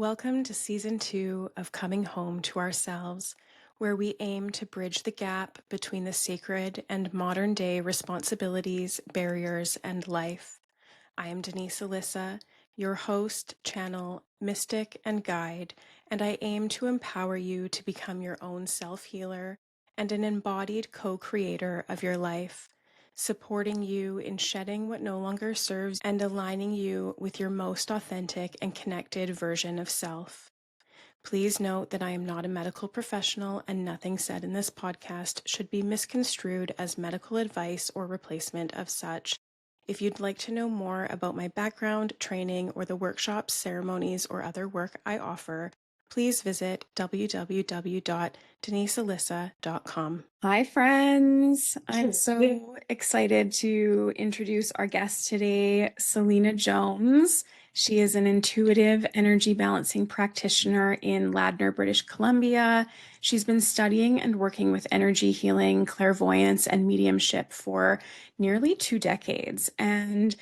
Welcome to Season 2 of Coming Home to Ourselves, where we aim to bridge the gap between the sacred and modern day responsibilities, barriers, and life. I am Denise Alyssa, your host, channel, mystic, and guide, and I aim to empower you to become your own self-healer and an embodied co-creator of your life, supporting you in shedding what no longer serves and aligning you with your most authentic and connected version of self. Please note that I am not a medical professional and nothing said in this podcast should be misconstrued as medical advice or replacement of such. If you'd like to know more about my background, training, or the workshops, ceremonies, or other work I offer, please visit www.denisealyssa.com. Hi, friends. I'm so excited to introduce our guest today, Selena Jones. She is an intuitive energy balancing practitioner in Ladner, British Columbia. She's been studying and working with energy healing, clairvoyance, and mediumship for nearly 2 decades. And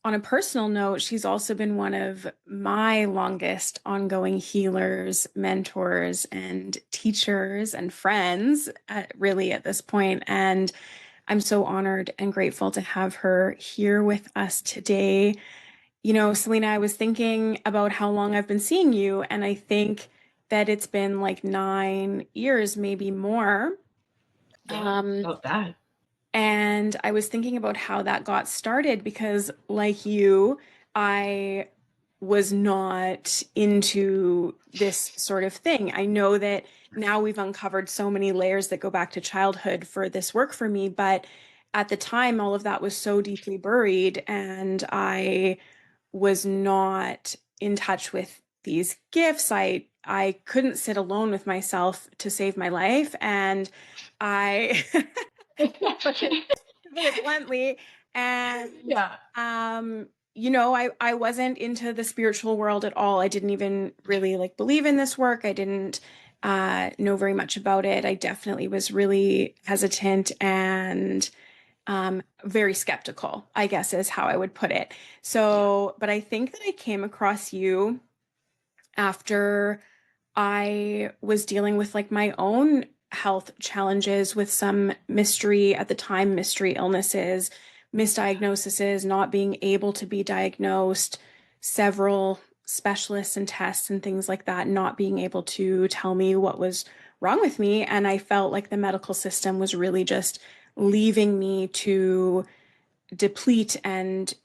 on a personal note, she's also been one of my longest ongoing healers, mentors, and teachers and friends, really at this point. And I'm so honored and grateful to have her here with us today. You know, Selena, I was thinking about how long I've been seeing you, and I think that it's been like 9 years, maybe more. About that. And I was thinking about how that got started because, like you, I was not into this sort of thing. I know that now we've uncovered so many layers that go back to childhood for this work for me, but at the time, all of that was so deeply buried, and I was not in touch with these gifts. I couldn't sit alone with myself to save my life, and I put it bluntly. And you know, I wasn't into the spiritual world at all. I didn't even really like believe in this work. I didn't know very much about it. I definitely was really hesitant and very skeptical, I guess is how I would put it. So, but I think that I came across you after I was dealing with like my own health challenges with some mystery at the time, mystery illnesses, misdiagnoses, not being able to be diagnosed, several specialists and tests and things like that, not being able to tell me what was wrong with me. And I felt like the medical system was really just leaving me to deplete, and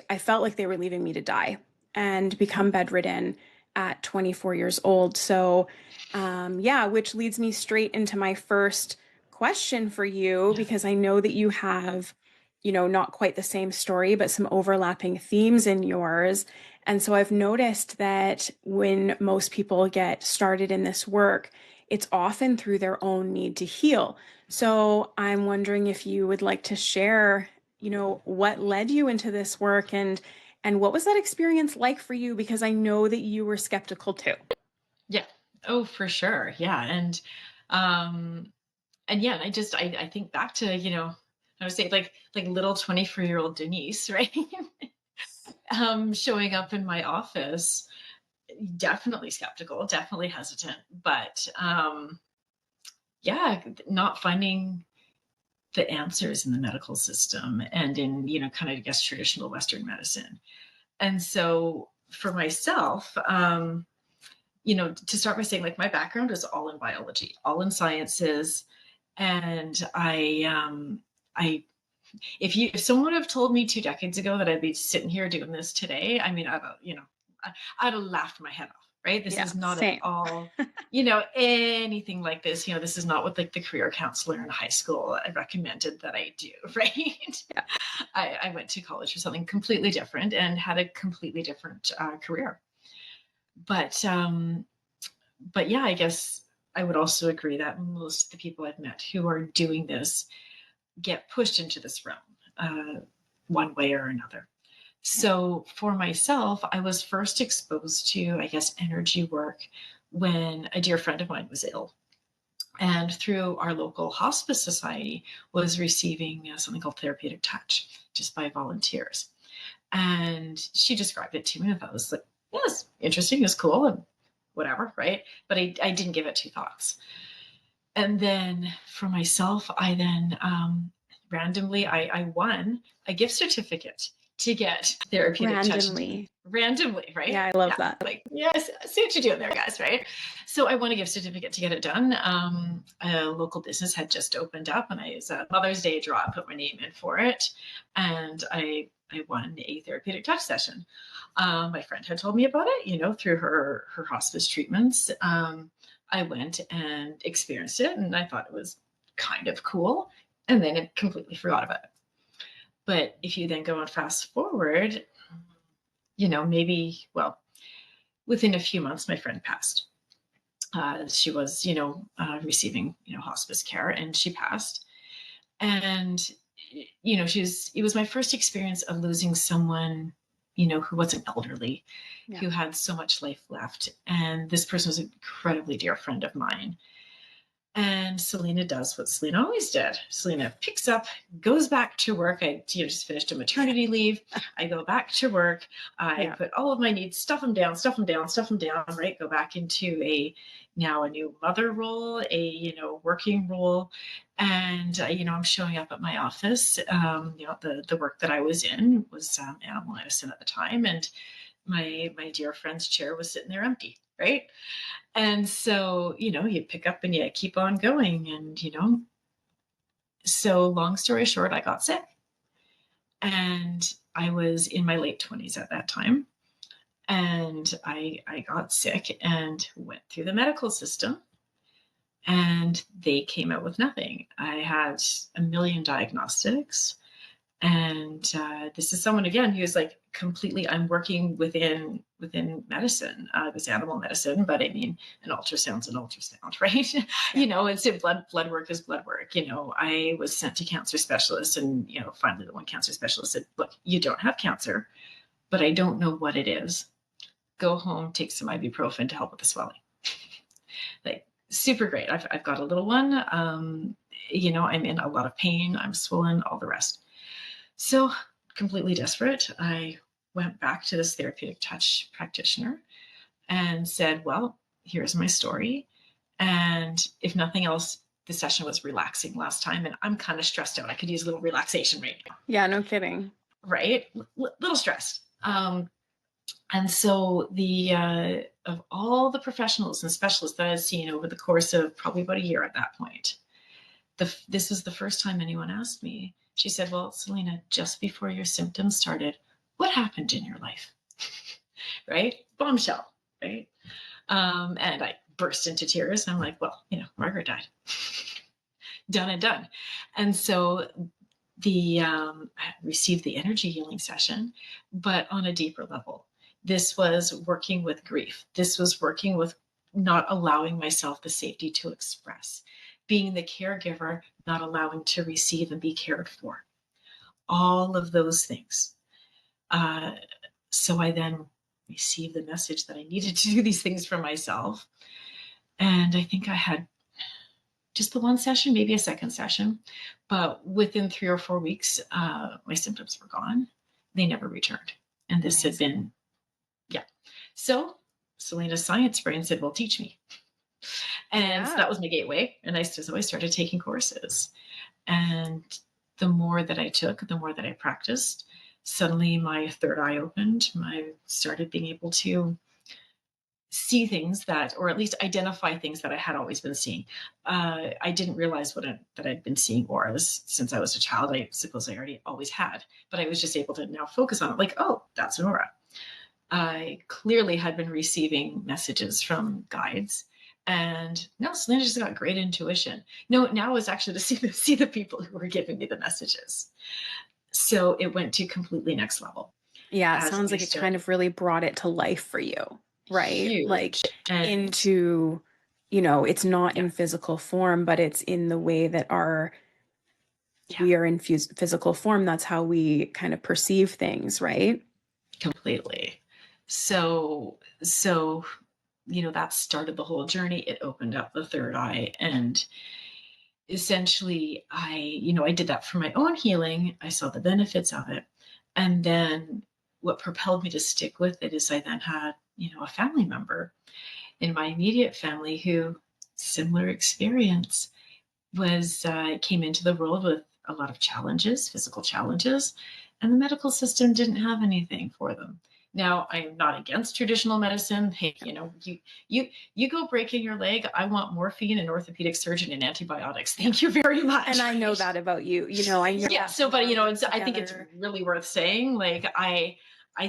I felt like they were leaving me to die and become bedridden at 24 years old. So yeah, which leads me straight into my first question for you, because I know that you have, you know, not quite the same story, but some overlapping themes in yours. And so I've noticed that when most people get started in this work, it's often through their own need to heal. So I'm wondering if you would like to share, you know, what led you into this work, and what was that experience like for you? Because I know that you were skeptical too. Yeah. Oh, for sure. Yeah. Um, and yeah, I think back to, I would say like little 24-year-old Denise, right? Showing up in my office, definitely skeptical, definitely hesitant, but yeah, not finding the answers in the medical system and in, kind of, I guess, traditional Western medicine. And so for myself, to start by saying, like, my background is all in biology, all in sciences. And if someone would have told me 2 decades ago that I'd be sitting here doing this today, I mean, I'd have laughed my head off, right? This is not same. at all, anything like this. This is not what like the career counselor in high school recommended that I do, right? Yeah. I went to college for something completely different and had a completely different career. But yeah, I guess I would also agree that most of the people I've met who are doing this get pushed into this realm one way or another. So for myself, I was first exposed to, I guess, energy work when a dear friend of mine was ill. And through our local hospice society was receiving something called therapeutic touch just by volunteers. And she described it to me, and I thought it was like, it was interesting, it was cool, and whatever, right? But I didn't give it two thoughts. And then for myself, I then randomly I won a gift certificate to get therapeutic touch done. Randomly. Randomly, right? Yeah, I love Yeah, that. like yes, I see what you're doing there, guys, right? So I won a gift certificate to get it done. A local business had just opened up, and it was a Mother's Day draw. I put my name in for it, and I won a therapeutic touch session. My friend had told me about it, through her hospice treatments. I went and experienced it, and I thought it was kind of cool, and then I completely forgot about it. But if you then go and fast forward, maybe, well, within a few months, my friend passed. She was, receiving, hospice care, and she passed. And, it was my first experience of losing someone, who wasn't elderly, Yeah. who had so much life left. And this person was an incredibly dear friend of mine. And Selena does what Selena always did. Selena picks up, goes back to work. I just finished a maternity leave. I go back to work. I put all of my needs, stuff them down, right? Go back into now a new mother role, working role. And, I'm showing up at my office. The work that I was in was animal medicine at the time. And my dear friend's chair was sitting there empty, right? And so, you pick up and you keep on going. And, so long story short, I got sick. And I was in my late 20s at that time. And I got sick and went through the medical system. And they came out with nothing. I had a million diagnostics. And this is someone, again, who's like completely, I'm working within medicine. It was animal medicine, but I mean, an ultrasound's an ultrasound, right? It's blood work is blood work. I was sent to cancer specialists, and finally the one cancer specialist said, look, you don't have cancer, but I don't know what it is. Go home, take some ibuprofen to help with the swelling. Like, super great. I've got a little one. I'm in a lot of pain. I'm swollen, all the rest. So, completely desperate, I went back to this therapeutic touch practitioner and said, well, here's my story. And if nothing else, the session was relaxing last time, and I'm kind of stressed out. I could use a little relaxation right now. Yeah, no kidding. Right? Little stressed. And so of all the professionals and specialists that I'd seen over the course of probably about a year at that point, this was the first time anyone asked me. She said, well, Selena, just before your symptoms started, what happened in your life? Right? Bombshell, right? And I burst into tears. I'm like, well, Margaret died. Done and done. And so I received the energy healing session, but on a deeper level. This was working with grief. This was working with not allowing myself the safety to express, being the caregiver, not allowing to receive and be cared for. All of those things. So I then received the message that I needed to do these things for myself. And I think I had just the one session, maybe a second session, but within 3 or 4 weeks, my symptoms were gone. They never returned. And this had been, So Selena's science brain said, well, teach me. And so that was my gateway. And so I started taking courses. And the more that I took, the more that I practiced, suddenly my third eye opened. I started being able to see things or at least identify things that I had always been seeing. I didn't realize that I'd been seeing auras since I was a child. I suppose I already always had, but I was just able to now focus on it. Like, oh, that's an aura. I clearly had been receiving messages from guides. And now Selena just got great intuition. No, now it was actually to see the people who were giving me the messages. So it went to completely next level. Yeah, it sounds like it kind of really brought it to life for you, right? Huge. Like into, it's not in physical form, but it's in the way that we are in physical form. That's how we kind of perceive things, right? Completely. So that started the whole journey. It opened up the third eye, and essentially I did that for my own healing. I saw the benefits of it. And then what propelled me to stick with it is I then had a family member in my immediate family who, similar experience, was came into the world with a lot of challenges, physical challenges, and the medical system didn't have anything for them. Now, I am not against traditional medicine. Hey, you go breaking your leg. I want morphine, an orthopedic surgeon, and antibiotics. Thank you very much. And I know right? that about you. I know Yeah. So, but I think it's together. really worth saying. Like, I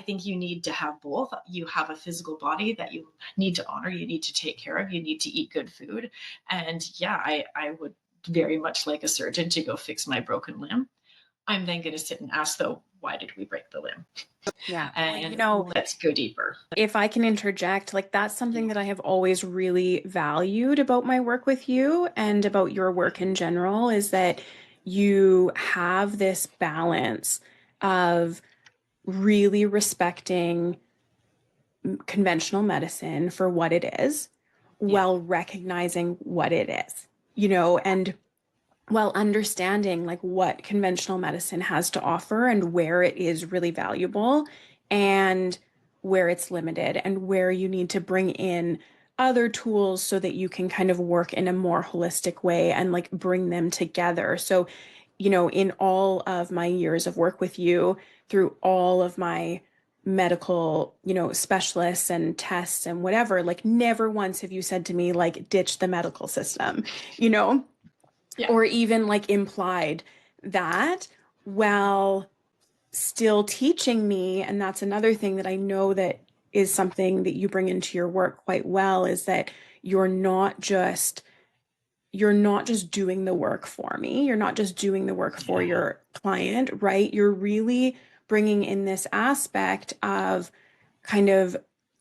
think you need to have both. You have a physical body that you need to honor. You need to take care of. You need to eat good food. And yeah, I would very much like a surgeon to go fix my broken limb. I'm then going to sit and ask, though, why did we break the limb? Yeah. Well, And let's go deeper. if I can interject, like that's something Yeah. that I have always really valued about my work with you and about your work in general is that you have this balance of really respecting conventional medicine for what it is Yeah. while recognizing what it is, and while understanding like what conventional medicine has to offer and where it is really valuable and where it's limited and where you need to bring in other tools so that you can kind of work in a more holistic way and like bring them together. So, in all of my years of work with you, through all of my medical, specialists and tests and whatever, like never once have you said to me, like, ditch the medical system, you know? Yeah. Or even like implied that while still teaching me. And that's another thing that I know that is something that you bring into your work quite well is that you're not just you're not just doing the work for me. You're not just doing the work for Yeah. your client, right? You're really bringing in this aspect of kind of,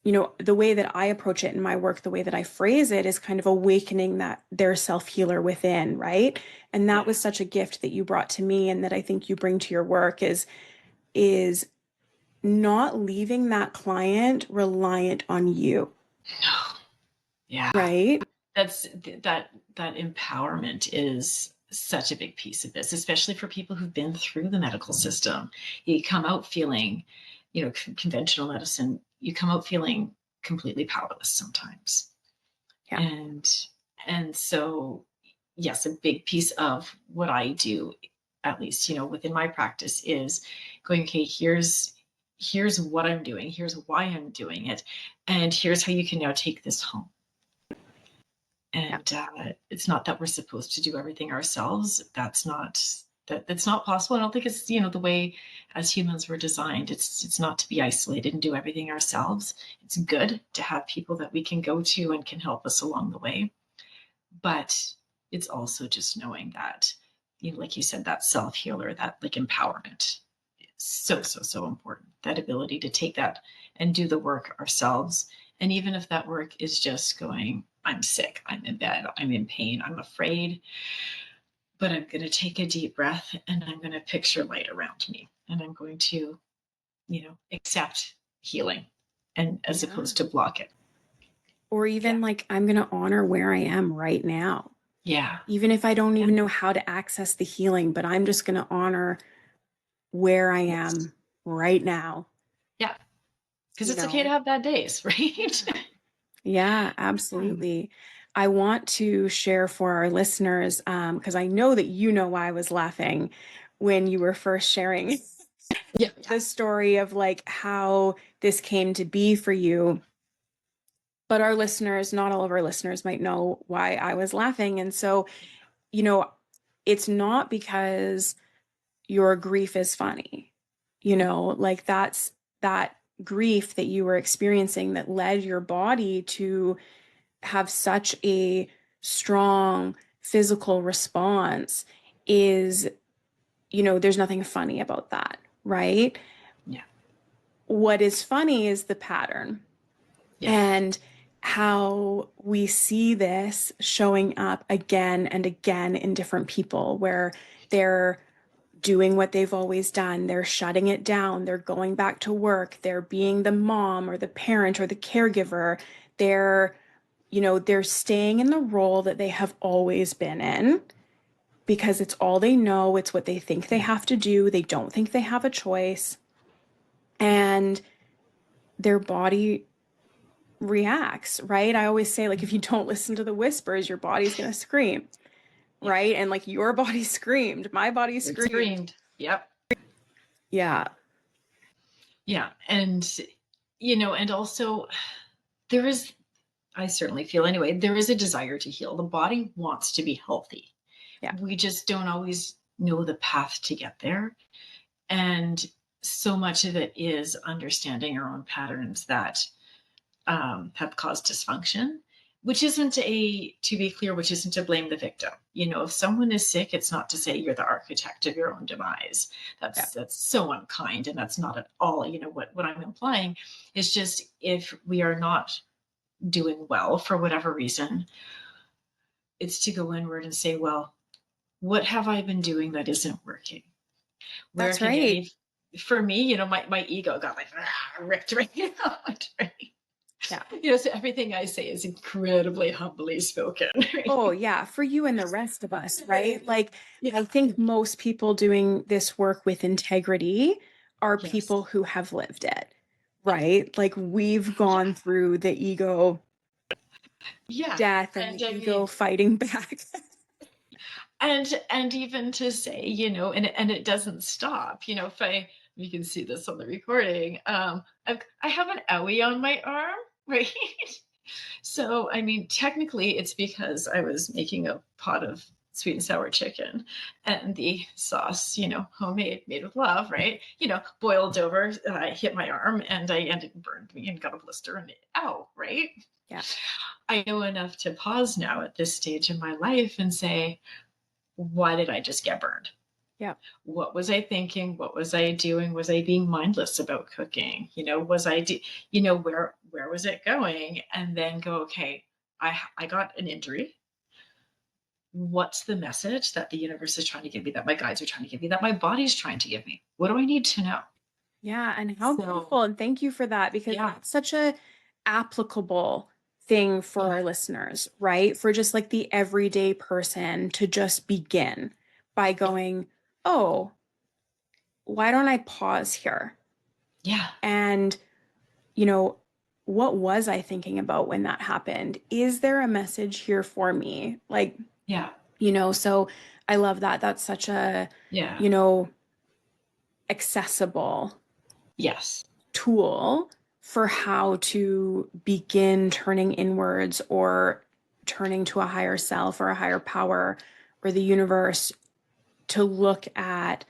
the way that I approach it in my work, the way that I phrase it is kind of awakening that their self healer within, right? And that Yeah. was such a gift that you brought to me and that I think you bring to your work is not leaving that client reliant on you, No. Yeah. right? That's that empowerment is such a big piece of this, especially for people who've been through the medical system. You come out feeling, conventional medicine, you come out feeling completely powerless sometimes. Yeah. And so yes, a big piece of what I do, at least, within my practice, is going, okay, here's what I'm doing, here's why I'm doing it, and here's how you can now take this home. Yeah. And it's not that we're supposed to do everything ourselves. That's not possible. I don't think it's the way as humans we're designed. It's not to be isolated and do everything ourselves. It's good to have people that we can go to and can help us along the way. But it's also just knowing that, like you said, that self healer, that like empowerment is so important. That ability to take that and do the work ourselves. And even if that work is just going, I'm sick, I'm in bed, I'm in pain, I'm afraid, but I'm going to take a deep breath and I'm going to picture light around me and I'm going to, accept healing and as Yeah. opposed to block it. Or Yeah. even like, I'm going to honor where I am right now. Yeah. Even if I don't even know how to access the healing, but I'm just going to honor where I Yes. am right now. Yeah. Because You it's okay to know? have bad days, right? Yeah, absolutely. I want to share for our listeners, because I know that why I was laughing when you were first sharing Yeah. the story of like how this came to be for you. But our listeners, not all of our listeners might know why I was laughing. And so, you know, it's not because your grief is funny, like that's that grief that you were experiencing that led your body to have such a strong physical response is, there's nothing funny about that, right? Yeah. What is funny is the pattern Yeah. and how we see this showing up again and again in different people where they're doing what they've always done. They're shutting it down. They're going back to work. They're being the mom or the parent or the caregiver. They're, they're staying in the role that they have always been in because it's all they know. It's what they think they have to do. They don't think they have a choice. And their body reacts, right? I always say, like, if you don't listen to the whispers, your body's going to scream, Yeah. right? And like your body screamed, my body It screamed. screamed. Yep. Yeah, Yeah. And, and also there is, I certainly feel anyway, there is a desire to heal. The body wants to be healthy. yeah, We just don't always know the path to get there. And so much of it is understanding our own patterns that have caused dysfunction, which isn't to be clear, which isn't to blame the victim. If someone is sick, it's not to say you're the architect of your own demise. yeah. That's so unkind. And that's not at all, what I'm implying is just if we are not doing well for whatever reason, it's to go inward and say, well, what have I been doing that isn't working? Where That's can right. any, for me, my ego got like ripped right out. Right? Yeah. So everything I say is incredibly humbly spoken. Right? Oh, yeah, for you and the rest of us, right? Like, Yeah. I think most people doing this work with integrity are Yes. people who have lived it, right? Like, we've gone through the ego Yeah. death and And the I ego mean, fighting back. and even to say, and it doesn't stop. If you can see this on the recording, I have an owie on my arm, right? So, I mean, technically, it's because I was making a pot of sweet and sour chicken, and the sauce, homemade, made with love, right? Boiled over, hit my arm, and I ended burned me and got a blister, and ow, right? Yeah. I know enough to pause now at this stage in my life and say, why did I just get burned? Yeah. What was I thinking? What was I doing? Was I being mindless about cooking? Was I, where was it going? And then go, okay, I got an injury. What's the message that the universe is trying to give me, that my guides are trying to give me, that my body's trying to give me? What do I need to know? Yeah, and how So, beautiful. And thank you for that because yeah, that's such a applicable thing for yeah, our listeners, right? For just like the everyday person to just begin by yeah, going, "Oh, why don't I pause here?" yeah, And, you know, what was I thinking about when that happened? Is there a message here for me? Like, yeah, so I love that. That's such a, yeah, you know, accessible yes, tool for how to begin turning inwards or turning to a higher self or a higher power or the universe to look at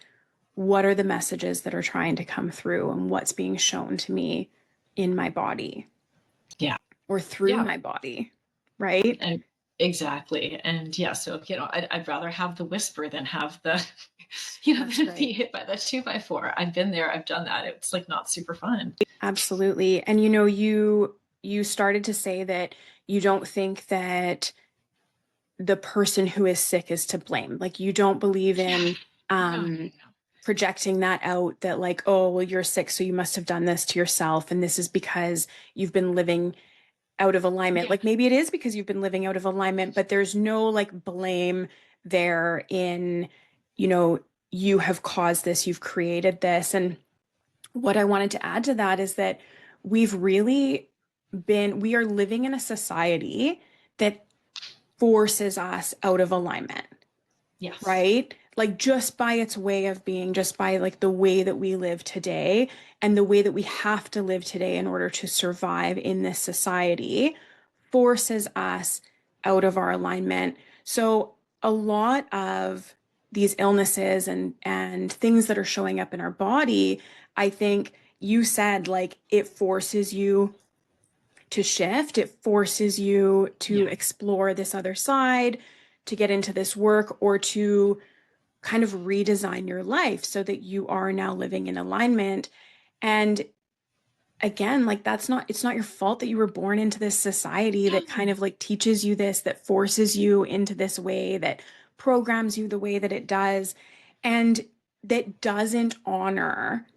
what are the messages that are trying to come through and what's being shown to me in my body yeah, or through yeah. my body, right? And exactly. And yeah, so, I'd rather have the whisper than have the, That's than be right. hit by the 2x4. I've been there, I've done that. It's like not super fun. Absolutely. And you started to say that you don't think that the person who is sick is to blame. Like you don't believe Yeah. in No, no, um no. projecting that out that like, oh, well, you're sick, so you must have done this to yourself, and this is because you've been living out of alignment. Yeah. Like maybe it is because you've been living out of alignment, but there's no like blame there in, you know, you have caused this, you've created this. And what I wanted to add to that is that we've really we are living in a society that forces us out of alignment, Yes. right? Like just by its way of being, just by like the way that we live today and the way that we have to live today in order to survive in this society forces us out of our alignment. So a lot of these illnesses and things that are showing up in our body, I think you said like it forces you to shift, it forces you to Yeah. explore this other side, to get into this work or to kind of redesign your life so that you are now living in alignment. And again, like it's not your fault that you were born into this society that kind of like teaches you this, that forces you into this way, that programs you the way that it does, and that doesn't honor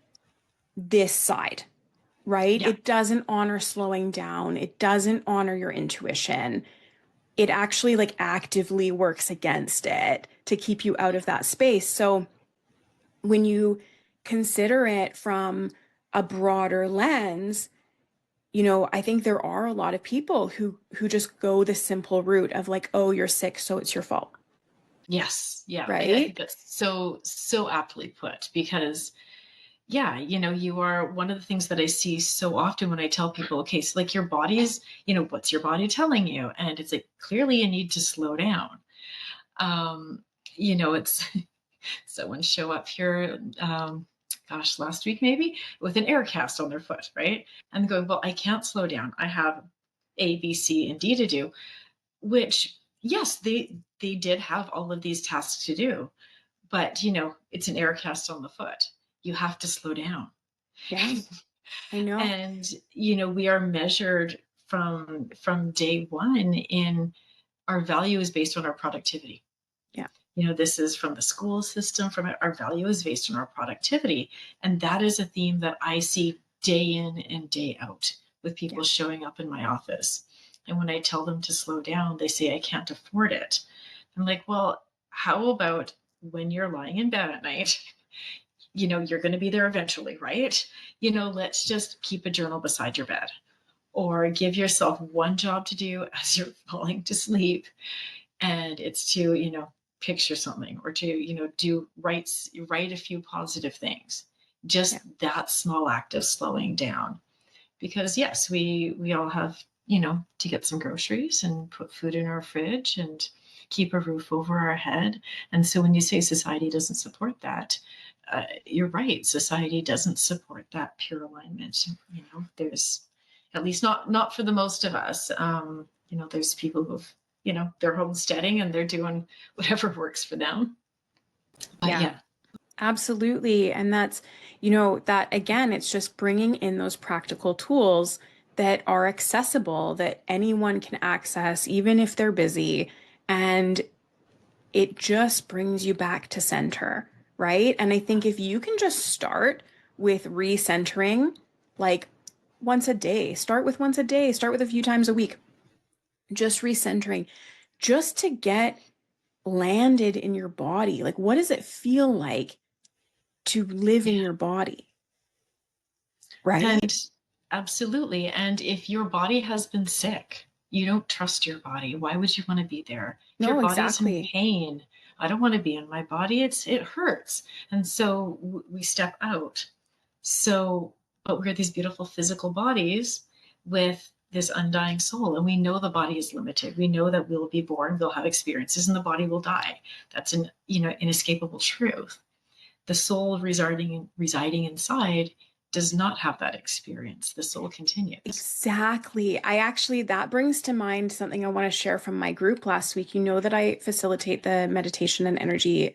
this side, right? Yeah. It doesn't honor slowing down. It doesn't honor your intuition. It actually like actively works against it to keep you out of that space. So when you consider it from a broader lens, I think there are a lot of people who just go the simple route of like, oh, you're sick, so it's your fault, Yes. Yeah. I right? think that's so aptly put, because yeah, you are one of the things that I see so often when I tell people, okay, so like your body's, what's your body telling you? And it's like, clearly you need to slow down. Um, it's someone show up here, gosh, last week maybe, with an air cast on their foot, right? And going, well, I can't slow down. I have A, B, C, and D to do, which yes, they did have all of these tasks to do, but it's an air cast on the foot. You have to slow down. Yeah, I know. And we are measured from day one in our value is based on our productivity. Yeah, This is from the school system, from our value is based on our productivity. And that is a theme that I see day in and day out with yeah, people showing up in my office. And when I tell them to slow down, they say, I can't afford it. I'm like, well, how about when you're lying in bed at night? You're going to be there eventually, right? Let's just keep a journal beside your bed, or give yourself one job to do as you're falling to sleep. And it's to, picture something, or to, write a few positive things. yeah, Just that small act of slowing down. Because yes, we all have, to get some groceries and put food in our fridge and keep a roof over our head. And so when you say society doesn't support that, you're right. Society doesn't support that pure alignment. There's, at least not for the most of us. There's people who've, they're homesteading and they're doing whatever works for them. But yeah. yeah, Absolutely. And that's, that again, it's just bringing in those practical tools that are accessible, that anyone can access, even if they're busy. And it just brings you back to center, right? And I think if you can just start with recentering, like once a day, start with once a day, start with a few times a week, just recentering, just to get landed in your body. Like, what does it feel like to live in yeah. your body, right? And absolutely. And if your body has been sick, you don't trust your body. Why would you want to be there? If your No, body's in exactly. pain, I don't want to be in my body. It hurts. And so we step out. So, but we're these beautiful physical bodies with this undying soul. And we know the body is limited. We know that we'll be born, we'll have experiences, and the body will die. That's an inescapable truth. The soul residing inside does not have that experience. The soul continues. Exactly. That brings to mind something I want to share from my group last week. You know that I facilitate the meditation and energy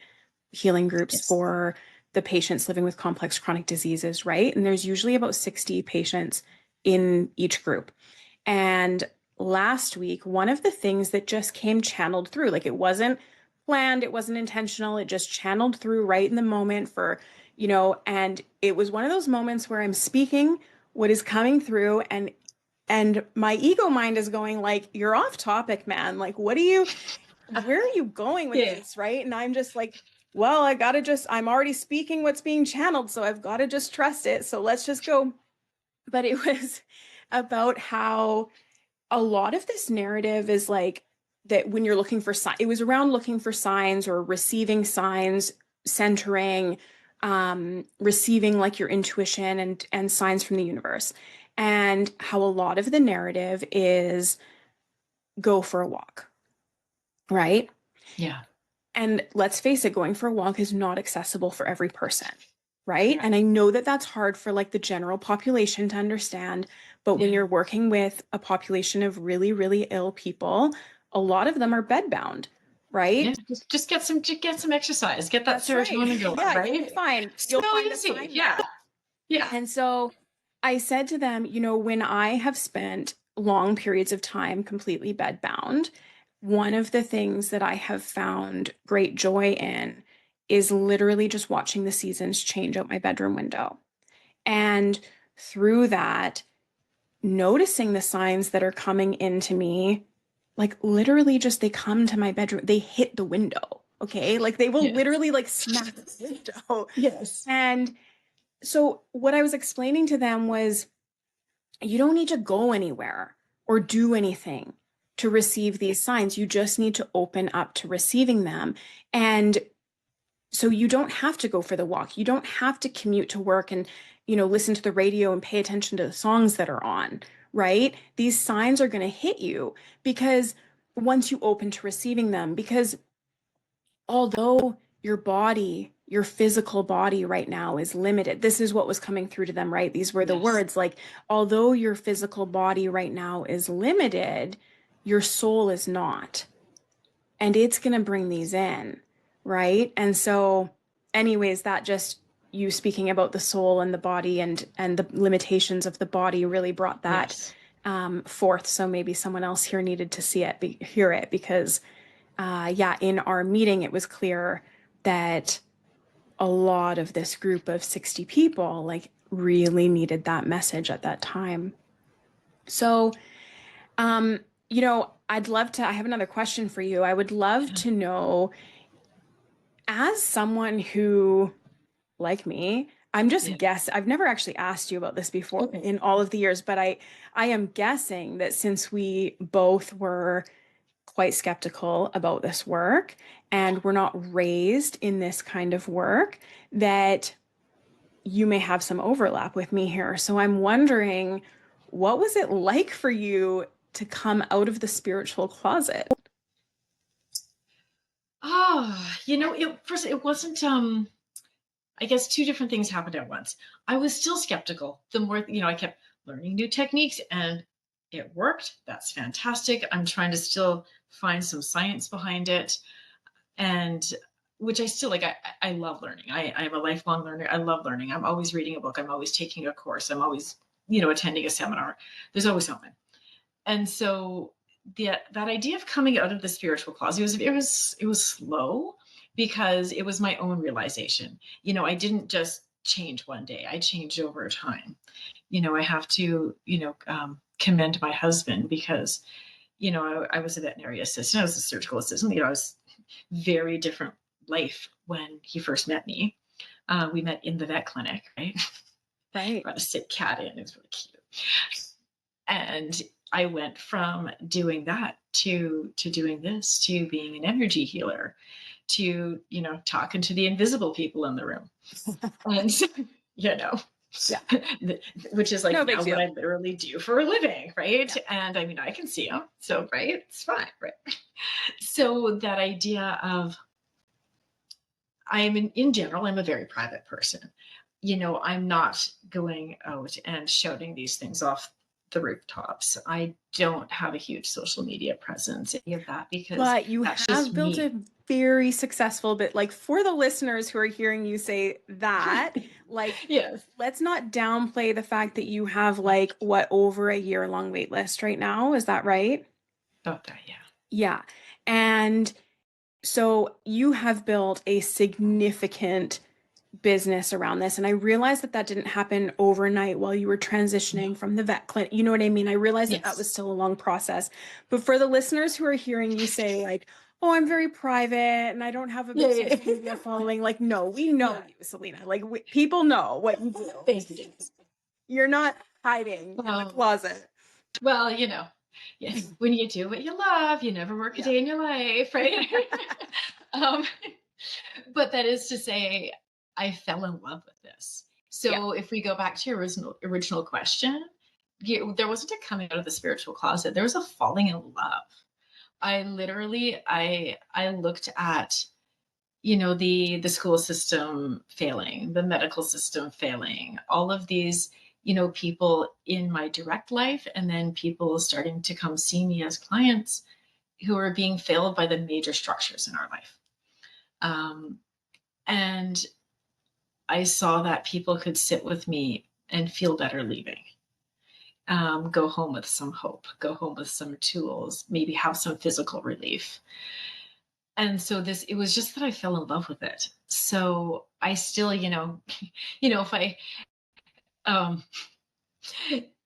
healing groups Yes. for the patients living with complex chronic diseases, right? And there's usually about 60 patients in each group. And last week, one of the things that just came channeled through, like it wasn't planned, it wasn't intentional, it just channeled through right in the moment and it was one of those moments where I'm speaking what is coming through and my ego mind is going like, you're off topic, man. Like, where are you going with Yeah. this, right? And I'm just like, well, I'm already speaking what's being channeled, so I've got to just trust it. So let's just go. But it was about how a lot of this narrative is like that when you're looking for signs, it was around looking for signs or receiving signs, centering, receiving like your intuition and signs from the universe. And how a lot of the narrative is go for a walk, right? Yeah. And let's face it, going for a walk is not accessible for every person, right? Correct. And I know that that's hard for like the general population to understand, but when Yeah. you're working with a population of really, really ill people, a lot of them are bedbound, Yeah. right? Just get some exercise. Get that That's right. serotonin going, Yeah, you'll be right? fine. So You'll find a easy. sign Yeah. there. Yeah. And so I said to them, when I have spent long periods of time completely bedbound, one of the things that I have found great joy in is literally just watching the seasons change out my bedroom window. And through that, noticing the signs that are coming into me, like literally just they come to my bedroom, they hit the window. Okay. Like they will Yeah. literally like smack the window. Yes. And so what I was explaining to them was you don't need to go anywhere or do anything to receive these signs. You just need to open up to receiving them. And so you don't have to go for the walk. You don't have to commute to work and, listen to the radio and pay attention to the songs that are on, right? These signs are going to hit you because once you open to receiving them, because although your body, your physical body right now is limited, this is what was coming through to them, right? These were the Yes. words like, although your physical body right now is limited, your soul is not. And it's going to bring these in, right? And so, anyways, that just you speaking about the soul and the body and the limitations of the body really brought that Yes. forth. So maybe someone else here needed to hear it because yeah, in our meeting, it was clear that a lot of this group of 60 people like really needed that message at that time. So, um, I have another question for you. I would love Yeah. to know, as someone who, like me, Yeah. I've never actually asked you about this before Okay. in all of the years, but I am guessing that since we both were quite skeptical about this work and we're not raised in this kind of work, that you may have some overlap with me here. So I'm wondering, what was it like for you to come out of the spiritual closet? Oh, it wasn't, I guess two different things happened at once. I was still skeptical. The more, I kept learning new techniques and it worked. That's fantastic. I'm trying to still find some science behind it. And which I still like, I love learning. I'm a lifelong learner. I love learning. I'm always reading a book. I'm always taking a course. I'm always, attending a seminar. There's always something. And so that idea of coming out of the spiritual closet, it was slow because it was my own realization. I didn't just change one day. I changed over time. I have to, commend my husband because, I was a veterinary assistant. I was a surgical assistant. I was very different life when he first met me. We met in the vet clinic, right? Right. Brought a sick cat in. It was really cute. And I went from doing that to doing this, to being an energy healer, to talking to the invisible people in the room, and you know Yeah. which is like No big now what deal. I literally do for a living, right? Yeah. And I mean, I can see them, so right, it's fine, right? So that idea of in general, I'm a very private person. I'm not going out and shouting these things off the rooftops. I don't have a huge social media presence, any of that, because But you that's have just built me. a very successful bit. Like for the listeners who are hearing you say that, like Yes. let's not downplay the fact that you have like what over a year long wait list right now. Is that right? About that, yeah. Yeah. And so you have built a significant business around this. And I realized that that didn't happen overnight while you were No. transitioning from the vet clinic. You know what I mean? I realized that that was Yes. still a long process. But for the listeners who are hearing you say, like, oh, I'm very private and I don't have a Yeah, big yeah, social media following, like, no, we know yeah. you, Selena. Like, people know what you do. Thank you. You're not hiding in the Well, closet. well, yeah, when you do what you love, you never work a Yeah. day in your life, right? um, but that is to say, I fell in love with this. Yeah. So if we go back to your original question, there wasn't a coming out of the spiritual closet. There was a falling in love. I looked at the school system failing, the medical system failing, all of these people in my direct life, and then people starting to come see me as clients who are being failed by the major structures in our life. Um, and I saw that people could sit with me and feel better leaving. Go home with some hope, go home with some tools, maybe have some physical relief. And so it was just that I fell in love with it. So I still, if um,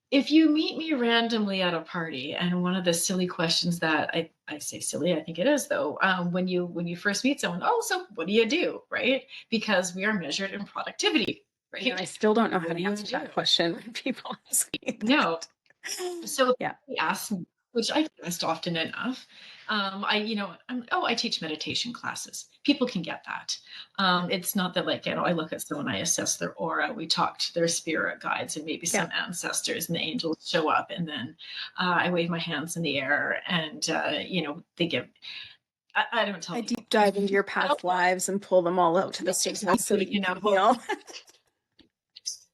if you meet me randomly at a party, and one of the silly questions that I say silly, I think it is though, when you first meet someone, oh, so what do you do? Right? Because we are measured in productivity, You know, I right? still don't know how What to do you answer do? that question when people ask me No. that. So Yeah. they ask me, which I asked often enough. I teach meditation classes. People can get that. It's not that like, I look at someone, I assess their aura, we talk to their spirit guides and maybe Yeah. some ancestors and the angels show up. And then I wave my hands in the air and, they give, I don't tell I people. deep dive into your I don't past lives and pull them all out to the surface so that exactly, you can heal.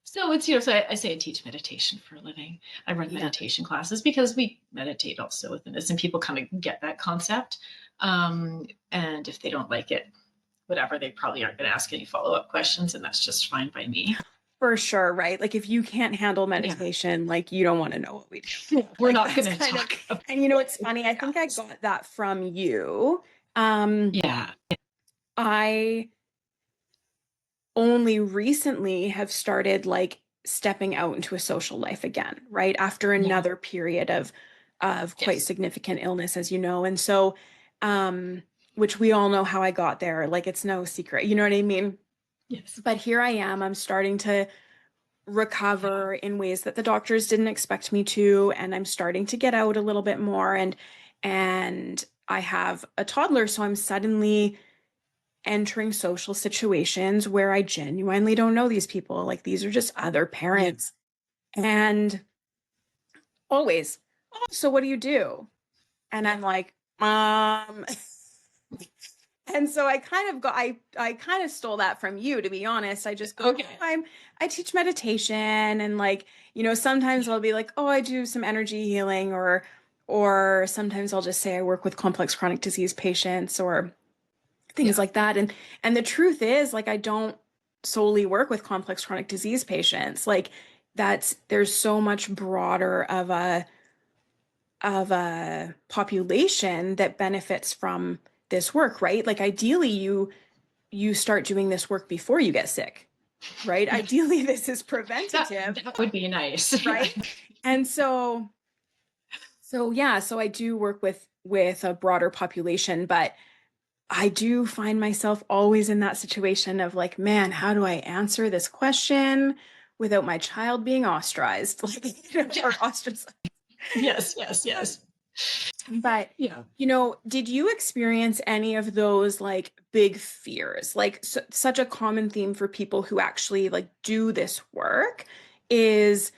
So it's, so I say I teach meditation for a living. I run Yeah. meditation classes because we meditate also within this and people kind of get that concept. And if they don't like it, whatever, they probably aren't going to ask any follow-up questions and that's just fine by me. For sure, right? Like if you can't handle Yeah. meditation, like you don't want to know what we do. Yeah, we're Like not that's going to kind of, talk about and you know, it's funny. I think I that. got that from you. Um, Yeah. I only recently have started like stepping out into a social life again, right? After Yeah. another period of quite Yes. significant illness, as you know. And so, um, which we all know how I got there. Like it's no secret. You know what I mean? Yes. But here I am. I'm starting to recover in ways that the doctors didn't expect me to, and I'm starting to get out a little bit more. And I have a toddler, so I'm suddenly entering social situations where I genuinely don't know these people. Like these are just other Yeah. parents. And always, oh, so what do you do? And Yeah. I'm like, and so I kind of stole that from you, to be honest. I just go, oh, Okay. I teach meditation and like, you know, sometimes Yeah. I'll be like, oh, I do some energy healing or sometimes I'll just say I work with complex chronic disease patients or things Yeah. like that. And the truth is like I don't solely work with complex chronic disease patients. Like there's so much broader of a population that benefits from this work, right? Like ideally you start doing this work before you get sick, right? Yeah. Ideally this is That preventative, that would be nice. Yeah. right? And so yeah, so I do work with a broader population, but I do find myself always in that situation of like, man, how do I answer this question without my child being ostracized, like, Yeah. or ostracized? Yes. Yes. Yes. But, Yeah. you know, did you experience any of those like big fears? Like such a common theme for people who actually like do this work is,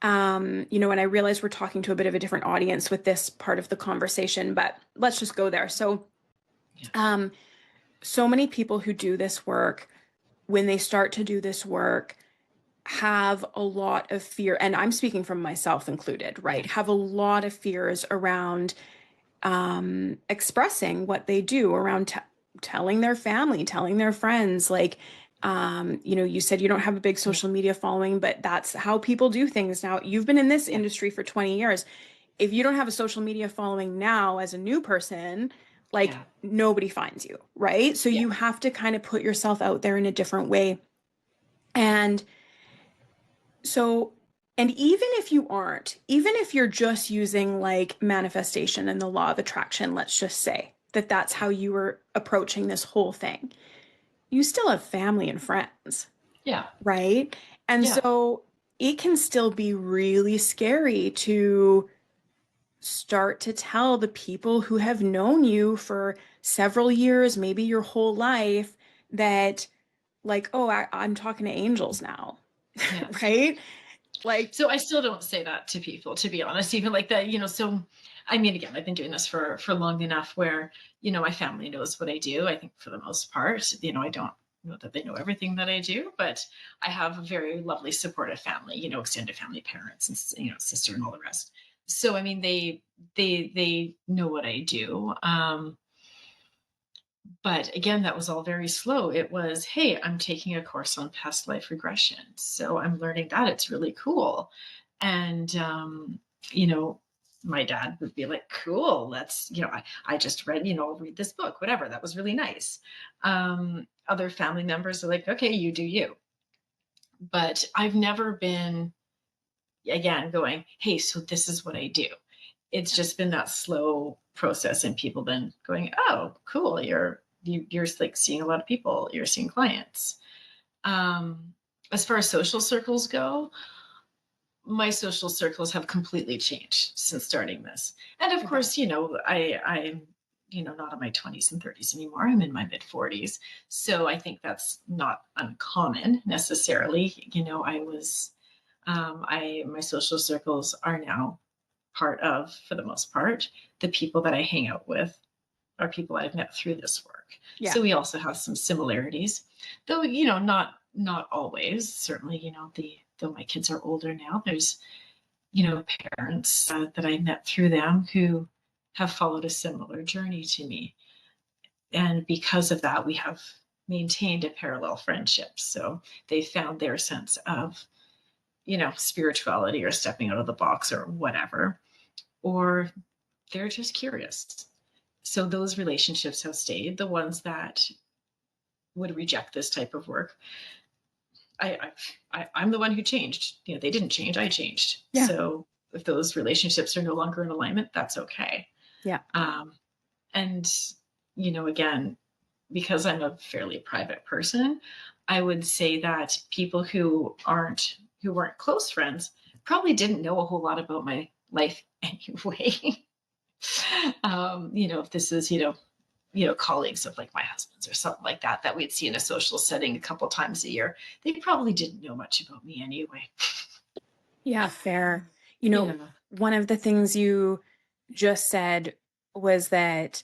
you know, and I realize we're talking to a bit of a different audience with this part of the conversation, but let's just go there. So, Yeah. um, so many people who do this work, when they start to do this work, have a lot of fear, and I'm speaking from myself included, right? Yeah. Have a lot of fears around expressing what they do, around telling their family, telling their friends. Like, you know, you said you don't have a big Yeah. social media following, but that's how people do things now. You've been in this Yeah. industry for 20 years. If you don't have a social media following now as a new person, like Yeah. nobody finds you, right? So Yeah. you have to kind of put yourself out there in a different way. And so, and even if you aren't, even if you're just using like manifestation and the law of attraction, let's just say that that's how you were approaching this whole thing, you still have family and friends, Yeah. right? And Yeah. so it can still be really scary to start to tell the people who have known you for several years, maybe your whole life, that like, oh, I'm talking to angels now, Yes. right? Like, So I still don't say that to people, to be honest, even like that, so I mean, again, I've been doing this for long enough where, my family knows what I do. I think for the most part, I don't know that they know everything that I do, but I have a very lovely supportive family, extended family, parents and, sister and all the rest. So, I mean, they know what I do. But again, that was all very slow. It was, hey, I'm taking a course on past life regression. So I'm learning that. It's really cool. And, you know, my dad would be like, cool, let's, I just read, read this book, whatever. That was really nice. Other family members are like, okay, you do you. But I've never been, again, going, hey, so this is what I do. It's just been that slow process and people then going, oh, cool, you're like seeing a lot of people, you're seeing clients. As far as social circles go, my social circles have completely changed since starting this. And of I bet. course, I'm, not in my 20s and 30s anymore. I'm in my mid 40s. So I think that's not uncommon necessarily. I was, my social circles are now part of, for the most part, the people that I hang out with are people I've met through this work. Yeah. So we also have some similarities, though, not always. Certainly, though my kids are older now, there's, parents that I met through them who have followed a similar journey to me. And because of that, we have maintained a parallel friendship. So they found their sense of, spirituality or stepping out of the box or whatever, or they're just curious. So those relationships have stayed. The ones that would reject this type of work, I'm the one who changed. They didn't change. I changed. Yeah. So if those relationships are no longer in alignment, that's okay. Yeah. Um, and again, because I'm a fairly private person, I would say that people who weren't close friends probably didn't know a whole lot about my life anyway. If this is, colleagues of like my husband's or something like that, that we'd see in a social setting a couple times a year, they probably didn't know much about me anyway. Yeah, fair. Yeah. One of the things you just said was that,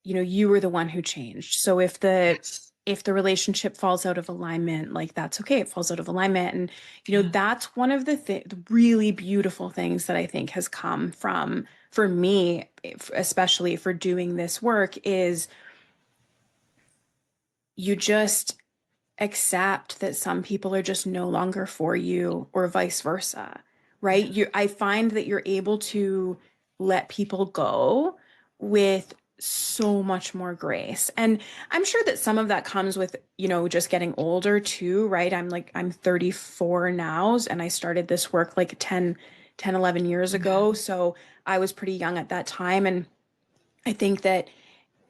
you were the one who changed. So Yes. if the relationship falls out of alignment, like that's okay, it falls out of alignment. And, Yeah. that's one of the really beautiful things that I think has come from, for me, especially for doing this work, is you just accept that some people are just no longer for you or vice versa, right? Yeah. I find that you're able to let people go with so much more grace. And I'm sure that some of that comes with, just getting older too, right? I'm 34 now and I started this work like 11 years Yeah. ago. So I was pretty young at that time. And I think that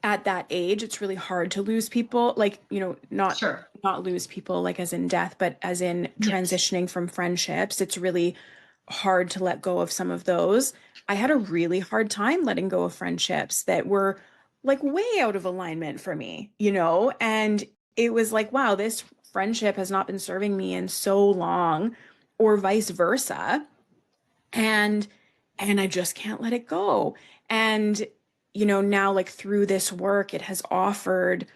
at that age, it's really hard to lose people, like, Sure. not lose people like as in death, but as in Yes. transitioning from friendships. It's really hard to let go of some of those. I had a really hard time letting go of friendships that were like way out of alignment for me, and it was like, wow, this friendship has not been serving me in so long, or vice versa, and I just can't let it go. And now, like, through this work, it has offered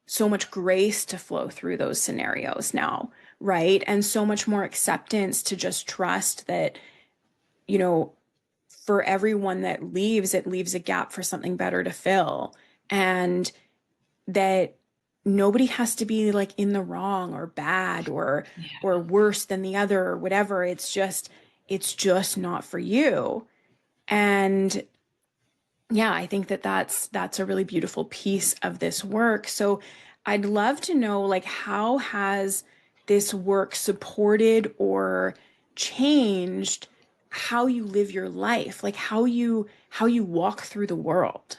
so much grace to flow through those scenarios now, right? And so much more acceptance to just trust that, you know for everyone that leaves, it leaves a gap for something better to fill, and that nobody has to be like in the wrong or bad or Yeah. worse than the other or whatever. It's just not for you. And yeah, I think that that's a really beautiful piece of this work. So I'd love to know, like, how has this work supported or changed how you live your life, like how you walk through the world?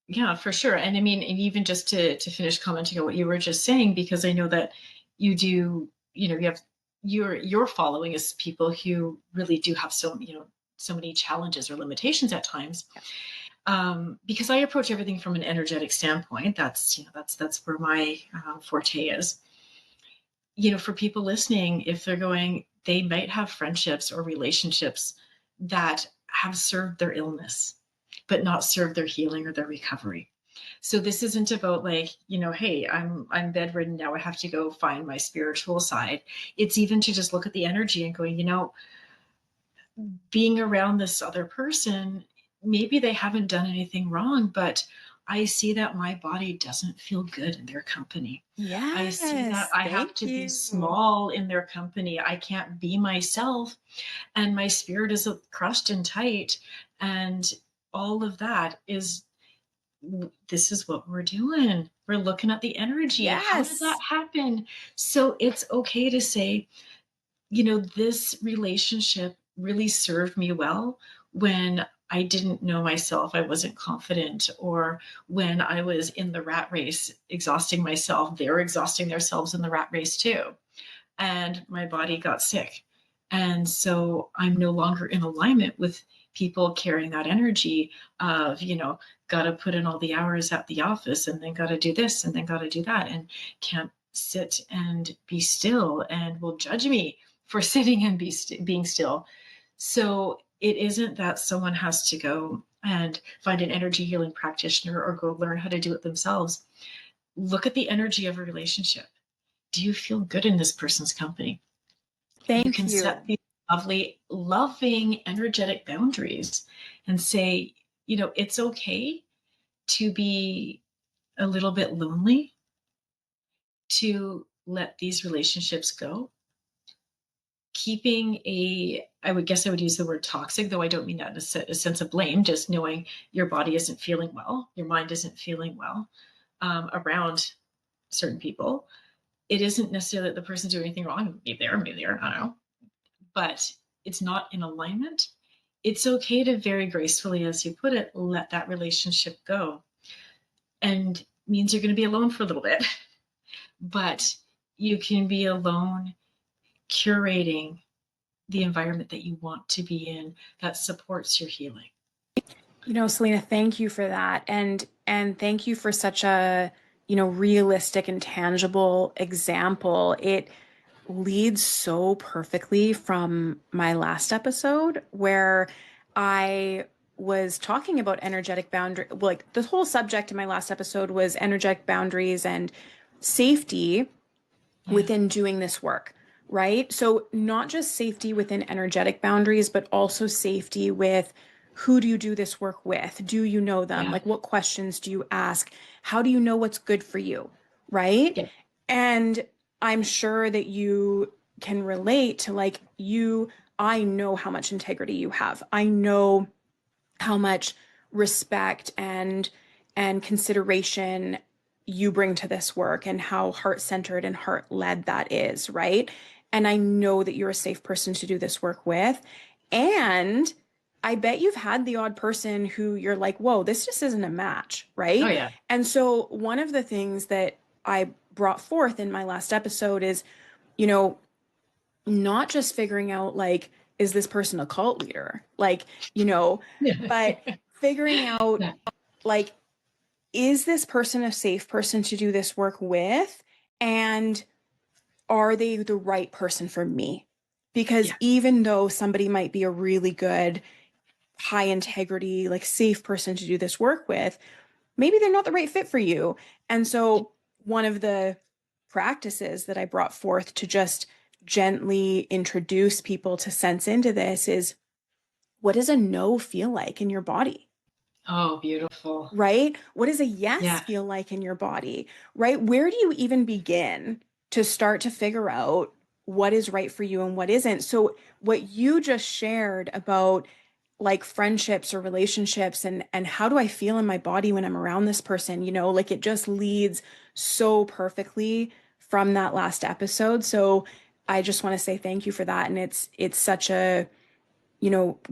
Yeah, for sure. And I mean, and even just to finish commenting on what you were just saying, because I know that you do, you have your following is people who really do have so many challenges or limitations at times. Because I approach everything from an energetic standpoint. That's where my forte is. For people listening, if they're going, they might have friendships or relationships that have served their illness, but not served their healing or their recovery. So this isn't about like, hey, I'm bedridden now. I have to go find my spiritual side. It's even to just look at the energy and going, being around this other person, maybe they haven't done anything wrong, but I see that my body doesn't feel good in their company. I see that Yes, I have thank to be you. small in their company. I can't be myself. And my spirit is crushed and tight. And all of that is, this is what we're doing. We're looking at the energy. How did that Yes. happen? So it's okay to say, this relationship really served me well when I didn't know myself, I wasn't confident, or when I was in the rat race, exhausting myself, they were exhausting themselves in the rat race too. And my body got sick. And so I'm no longer in alignment with people carrying that energy of, got to put in all the hours at the office and then got to do this and then got to do that and can't sit and be still and will judge me for sitting and being still. So it isn't that someone has to go and find an energy healing practitioner or go learn how to do it themselves. Look at the energy of a relationship. Do you feel good in this person's company? You Thank can set you. these lovely, loving, energetic boundaries and say, it's okay to be a little bit lonely, to let these relationships go. Keeping I would guess I would use the word toxic, though I don't mean that in a sense of blame, just knowing your body isn't feeling well, your mind isn't feeling well around certain people. It isn't necessarily that the person's doing anything wrong. Maybe they are, I don't know. But it's not in alignment. It's okay to very gracefully, as you put it, let that relationship go. And means you're going to be alone for a little bit, but you can be alone curating the environment that you want to be in that supports your healing. Selena, thank you for that. And thank you for such a, realistic and tangible example. It leads so perfectly from my last episode where I was talking about energetic boundary. Like the whole subject in my last episode was energetic boundaries and safety Yeah. within doing this work, right? So, not just safety within energetic boundaries, but also safety with who do you do this work with? Do you know them? Yeah. Like, what questions do you ask? How do you know what's good for you, right? Yeah. And I'm sure that you can relate to I know how much integrity you have. I know how much respect and consideration you bring to this work and how heart-centered and heart-led that is, right? And I know that you're a safe person to do this work with. And I bet you've had the odd person who you're like, whoa, this just isn't a match, Oh, right? yeah. And so one of the things that I brought forth in my last episode is, you know, not just figuring out like, is this person a cult leader? Like, but figuring out Yeah. like, is this person a safe person to do this work with? And are they the right person for me? Because Yeah. even though somebody might be a really good, high integrity, like safe person to do this work with, maybe they're not the right fit for you. And so, one of the practices that I brought forth to just gently introduce people to sense into this is, what does a no feel like in your body? Oh, beautiful. Right? What does a yes Yeah. feel like in your body? Right? Where do you even begin to start to figure out what is right for you and what isn't? So, what you just shared about like friendships or relationships and how do I feel in my body when I'm around this person, like it just leads so perfectly from that last episode. So, I just want to say thank you for that. And it's such a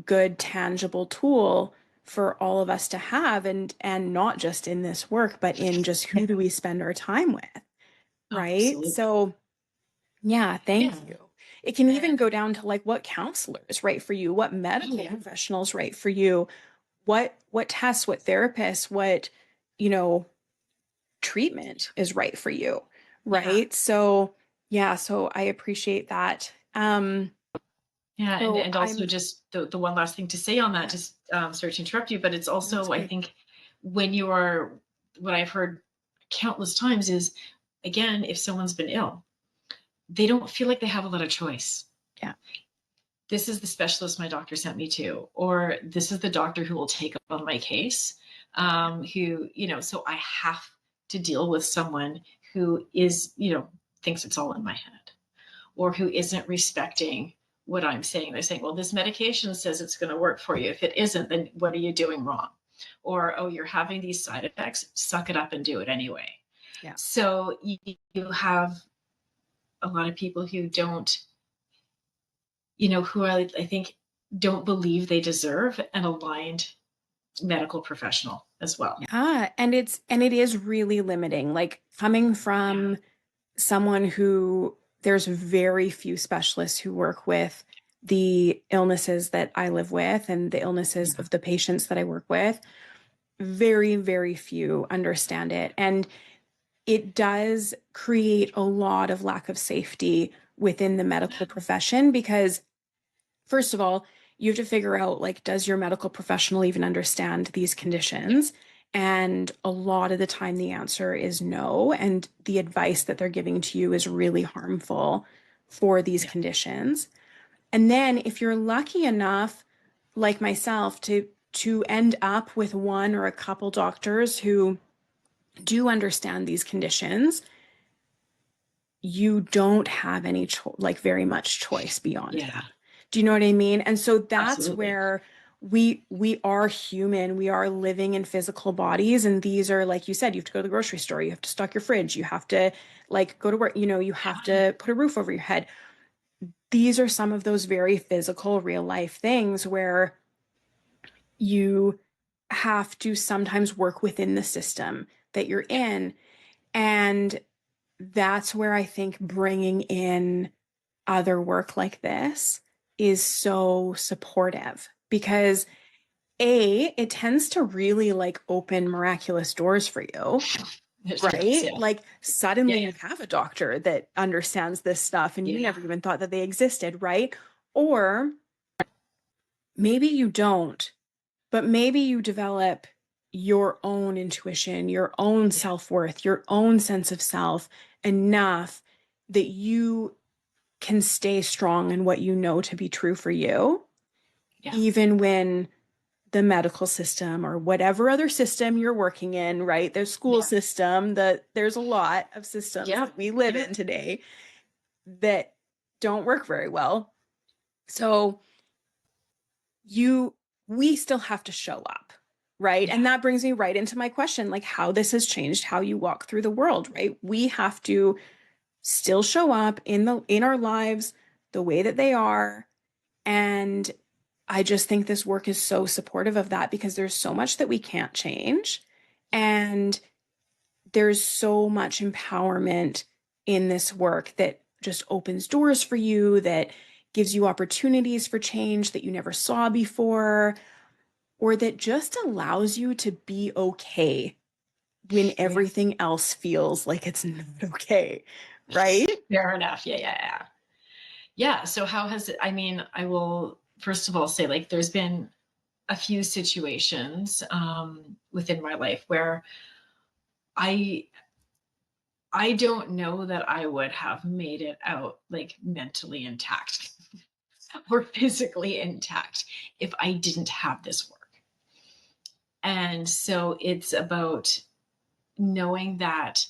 good tangible tool for all of us to have and not just in this work, but in just who Yeah. do we spend our time with, right? Absolutely. So, yeah, thank Yeah. you. It can even go down to like what counselors right for you, what Oh, medical yeah. professionals right for you, what tests, what therapists, what, you know, treatment is right for you, Yeah. right? So, yeah, so I appreciate that. Yeah, and So and also I'm just the one last thing to say on that, yeah, just sorry to interrupt you, but it's no, it's also I great. think when you are what I've heard countless times is again, if someone's been ill, they don't feel like they have a lot of choice. Yeah. This is the specialist my doctor sent me to, or this is the doctor who will take on my case. Who, so I have to deal with someone who is, thinks it's all in my head or who isn't respecting what I'm saying. They're saying, well, this medication says it's going to work for you. If it isn't, then what are you doing wrong? Or, oh, you're having these side effects, suck it up and do it anyway. Yeah. So you have a lot of people who don't, who are, I think, don't believe they deserve an aligned medical professional as well. Yeah, and it is really limiting. Like coming Yeah. from someone who there's very few specialists who work with the illnesses that I live with and the illnesses Yeah. of the patients that I work with. Very, very few understand it. And it does create a lot of lack of safety within the medical profession because, first of all, you have to figure out like, does your medical professional even understand these Yeah. conditions? And a lot of the time, the answer is no. And the advice that they're giving to you is really harmful for these Yeah. conditions. And then, if you're lucky enough, like myself, to end up with one or a couple doctors who do understand these conditions, you don't have any like very much choice beyond Yeah. that. Do you know what I mean? And so that's Absolutely. where we are human. We are living in physical bodies, and these are, like you said, you have to go to the grocery store, you have to stock your fridge, you have to like go to work, you have to put a roof over your head. These are some of those very physical, real life things where you have to sometimes work within the system that you're Yeah. in. And that's where I think bringing in other work like this is so supportive because it tends to really like open miraculous doors for you, It does. right? Yeah. Like Yeah. suddenly Yeah. you have a doctor that understands this stuff and you Yeah. never even thought that they existed, right? Or maybe you don't, but maybe you develop your own intuition, your own Yeah. self-worth, your own sense of self enough that you can stay strong in what you know to be true for you, Yeah. even when the medical system or whatever other system you're working in, right? There's school Yeah. system, there's a lot of systems Yeah. that we live Yeah. in today that don't work very well. So you we still have to show up, right? Yeah. And that brings me right into my question, like how this has changed how you walk through the world, right? We have to still show up in our lives the way that they are. And I just think this work is so supportive of that because there's so much that we can't change. Yeah. And there's so much empowerment in this work that just opens doors for you, that gives you opportunities for change that you never saw before, or that just allows you to be okay when Yeah. everything else feels like it's not okay, right? Fair enough. Yeah. Yeah. Yeah. Yeah. So how has it, I mean, I will first of all say like there's been a few situations within my life where I I don't know that I would have made it out like mentally intact or physically intact if I didn't have this work. And so it's about knowing that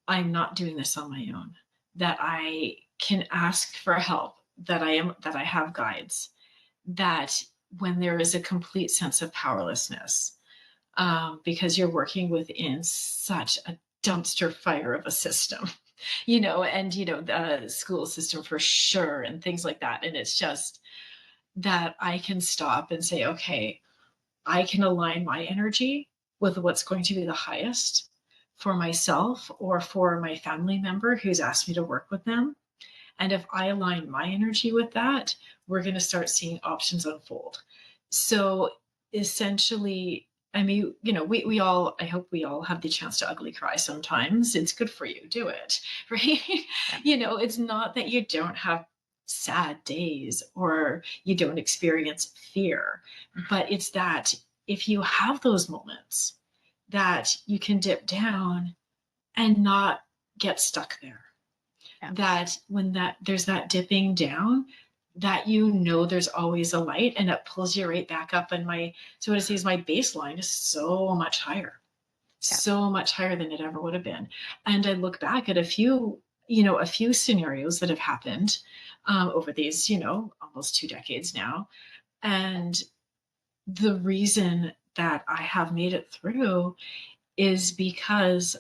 I'm not doing this on my own, that I can ask for help, that I have guides, that when there is a complete sense of powerlessness, because you're working within such a dumpster fire of a system, and the school system for sure, and things like that. And it's just that I can stop and say, okay, I can align my energy with what's going to be the highest for myself or for my family member who's asked me to work with them. And if I align my energy with that, we're going to start seeing options unfold. So essentially, I mean, we all, I hope we all have the chance to ugly cry sometimes. It's good for you. Do it. Right. Yeah. It's not that you don't have sad days or you don't experience fear, but it's that if you have those moments that you can dip down and not get stuck there, Yeah. that when that there's that dipping down, that there's always a light and it pulls you right back up. And so what I see is my baseline is Yeah. so much higher than it ever would have been. And I look back at a few scenarios that have happened over these almost 2 decades now. And the reason that I have made it through is because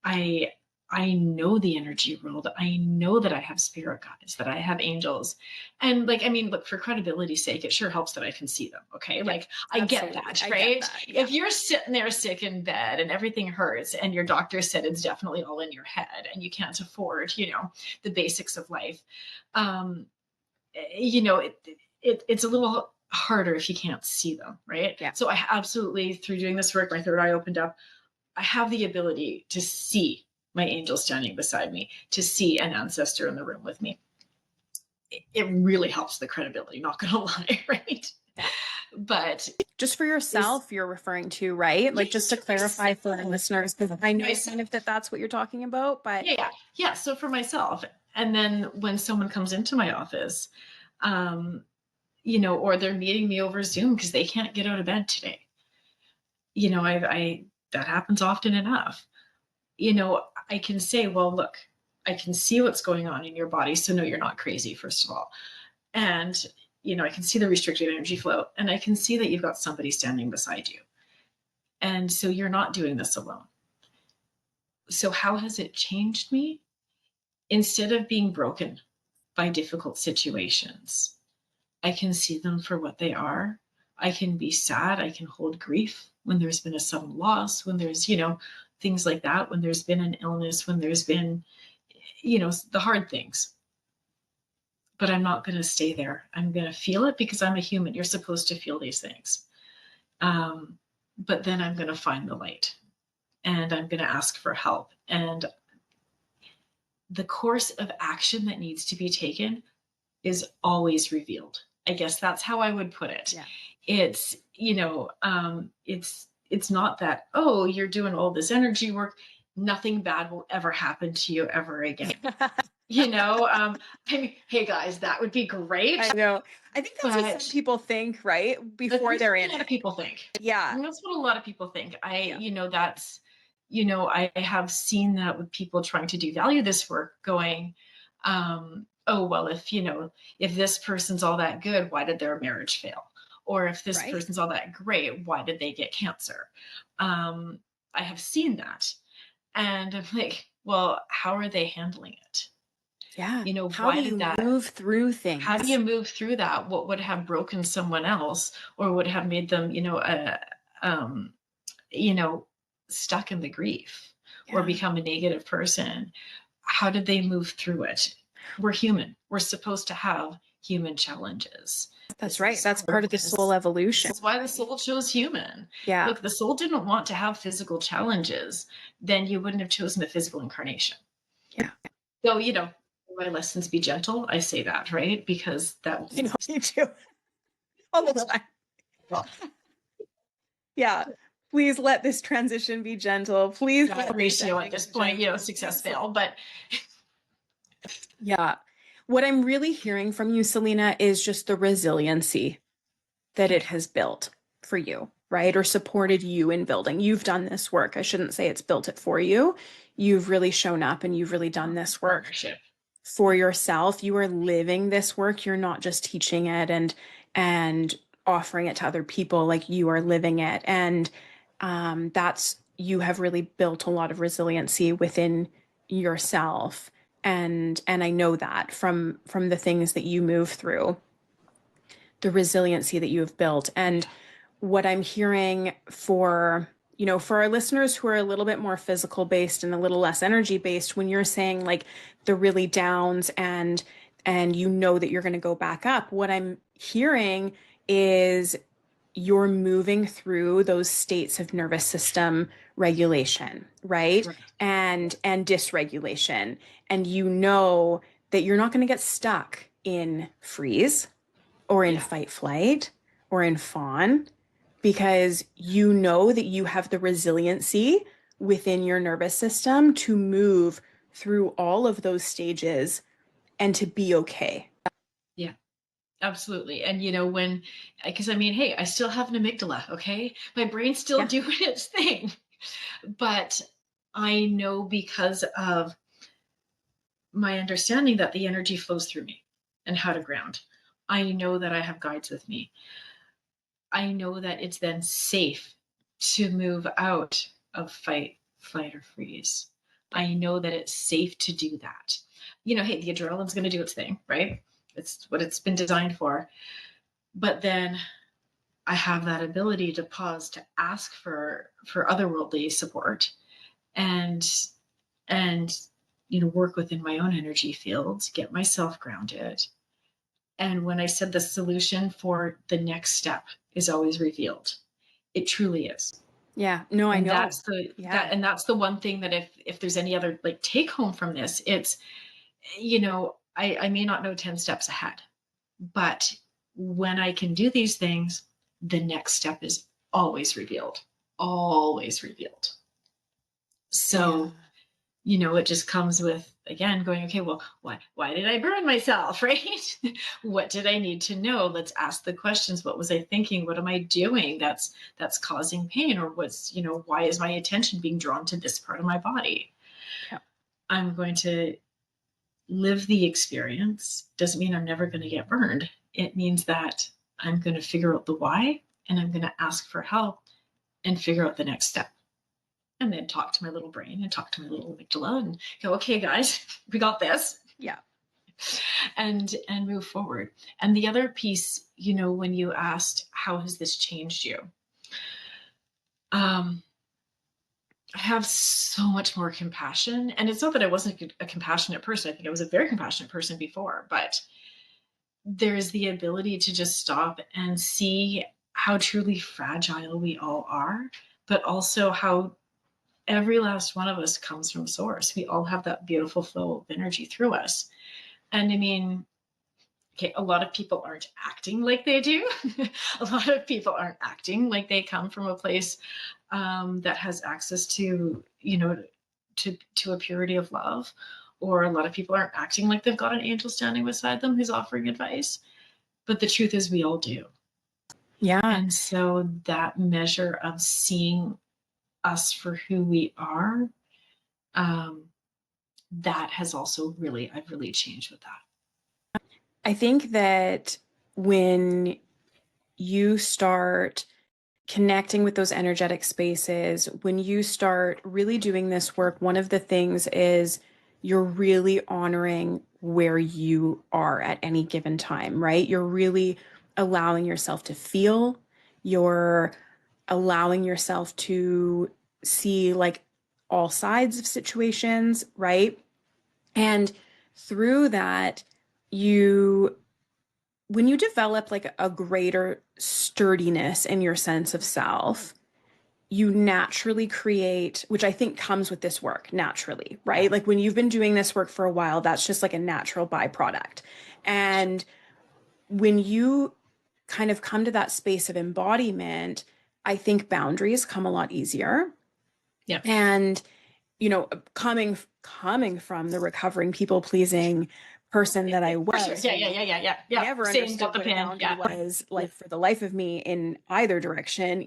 I I know the energy world. I know that I have spirit guides, that I have angels. And like, I mean, look, for credibility's sake, it sure helps that I can see them. Okay. Yeah, Like, I get absolutely. that, I get right? that. Yeah. If you're sitting there sick in bed and everything hurts and your doctor said it's definitely all in your head and you can't afford, the basics of life, um, it's a little harder if you can't see them, right? Yeah. So I absolutely, through doing this work, my third eye opened up. I have the ability to see my angel standing beside me, to see an ancestor in the room with me. It really helps the credibility, not gonna lie, right? Yeah. But Just for is yourself, you're referring to, right? Like just yes, to for clarify for our listeners, because I know myself. kind of that that's what you're talking about, but Yeah. So for myself, and then when someone comes into my office, um, or they're meeting me over Zoom because they can't get out of bed today. I that happens often enough. I can say, well, look, I can see what's going on in your body. So, no, you're not crazy, first of all. And, I can see the restricted energy flow and I can see that you've got somebody standing beside you. And so you're not doing this alone. So, how has it changed me? Instead of being broken by difficult situations, I can see them for what they are. I can be sad. I can hold grief when there's been a sudden loss, when there's, things like that, when there's been an illness, when there's been, the hard things. But I'm not going to stay there. I'm going to feel it because I'm a human. You're supposed to feel these things. Um, but then I'm going to find the light and I'm going to ask for help. And the course of action that needs to be taken is always revealed. I guess that's how I would put it. yeah. It's, it's not that, oh, you're doing all this energy work. Nothing bad will ever happen to you ever again. I mean, hey guys, that would be great. I know. I think that's what some But people think, right? Before that's they're what a in lot of it. people think. Yeah. And that's what a lot of people think. Yeah. That's, I have seen that with people trying to devalue this work going, oh, well, if this person's all that good, why did their marriage fail? Or if this Right. person's all that great, why did they get cancer? I have seen that. And I'm like, well, how are they handling it? Yeah. How do Why did you that move through how do you things? move through that? What would have broken someone else or would have made them, um, you know, stuck in the grief or Yeah. become a negative person? How did they move through it? We're human. We're supposed to have human challenges. That's This right. is That's part of the soul this evolution. is why the soul chose human. Yeah. Look, the soul didn't want to have physical challenges, then you wouldn't have chosen the physical incarnation. Yeah. So, my lessons be gentle. I say that, right? Because that You know, you do all the time. Yeah. Please let this transition be gentle. Please let this ratio at ending this be point, gentle. success fail. But Yeah. What I'm really hearing from you, Selena, is just the resiliency that it has built for you, right? Or supported you in building. You've done this work. I shouldn't say it's built it for you. You've really shown up and you've really done this work partnership. for yourself. You are living this work. You're not just teaching it and offering it to other people. Like you are living it. And that's you have really built a lot of resiliency within yourself. And I know that from the things that you move through, the resiliency that you have built. And what I'm hearing for our listeners who are a little bit more physical based and a little less energy based, when you're saying like the really downs and you know that you're going to go back up, what I'm hearing is you're moving through those states of nervous system regulation, right? Correct. And dysregulation. And you know that you're not going to get stuck in freeze or in Yeah. fight flight or in fawn because you know that you have the resiliency within your nervous system to move through all of those stages and to be okay. Yeah. Absolutely. And because I mean, hey, I still have an amygdala, okay? My brain's still Yeah. doing its thing. But I know because of my understanding that the energy flows through me and how to ground. I know that I have guides with me. I know that it's then safe to move out of fight, flight, or freeze. I know that it's safe to do that. Hey, the adrenaline's going to do its thing, right? It's what it's been designed for. But then I have that ability to pause, to ask for otherworldly support, and and work within my own energy field, get myself grounded. And when I said the solution for the next step is always revealed, it truly is. Yeah. No, I And know. Yeah. that's the one thing that if there's any other like take home from this, it's I may not know 10 steps ahead, but when I can do these things, the next step is always revealed, always revealed. Yeah. So it just comes with, again, going, okay, well, why did I burn myself? Right? What did I need to know? Let's ask the questions. What was I thinking? What am I doing that's causing pain? Or why is my attention being drawn to this part of my body? Yeah. I'm going to live the experience. Doesn't mean I'm never going to get burned. It means that I'm going to figure out the why, and I'm going to ask for help and figure out the next step. And then talk to my little brain and talk to my little amygdala and go, okay, guys, we got this. Yeah. And move forward. And the other piece, when you asked, how has this changed you? I have so much more compassion. And it's not that I wasn't a compassionate person. I think I was a very compassionate person before, but there's the ability to just stop and see how truly fragile we all are, but also how every last one of us comes from source. We all have that beautiful flow of energy through us. And I mean, okay, a lot of people aren't acting like they do. A lot of people aren't acting like they come from a place that has access to, to a purity of love. Or a lot of people aren't acting like they've got an angel standing beside them who's offering advice. But the truth is, we all do. Yeah. And so that measure of seeing us for who we are, that has also I've really changed with that. I think that when you start connecting with those energetic spaces, when you start really doing this work, one of the things is you're really honoring where you are at any given time, right? You're really allowing yourself to feel, you're allowing yourself to see like all sides of situations, right? And through that, you when you develop like a greater sturdiness in your sense of self, you naturally create, which I think comes with this work naturally, right? Like when you've been doing this work for a while, that's just like a natural byproduct. And when you kind of come to that space of embodiment, I think boundaries come a lot easier. Yeah. And coming from the recovering people pleasing person that I For sure. was, Yeah. never Same, understood got the what a pin. boundary Yeah. was like for the life of me in either direction,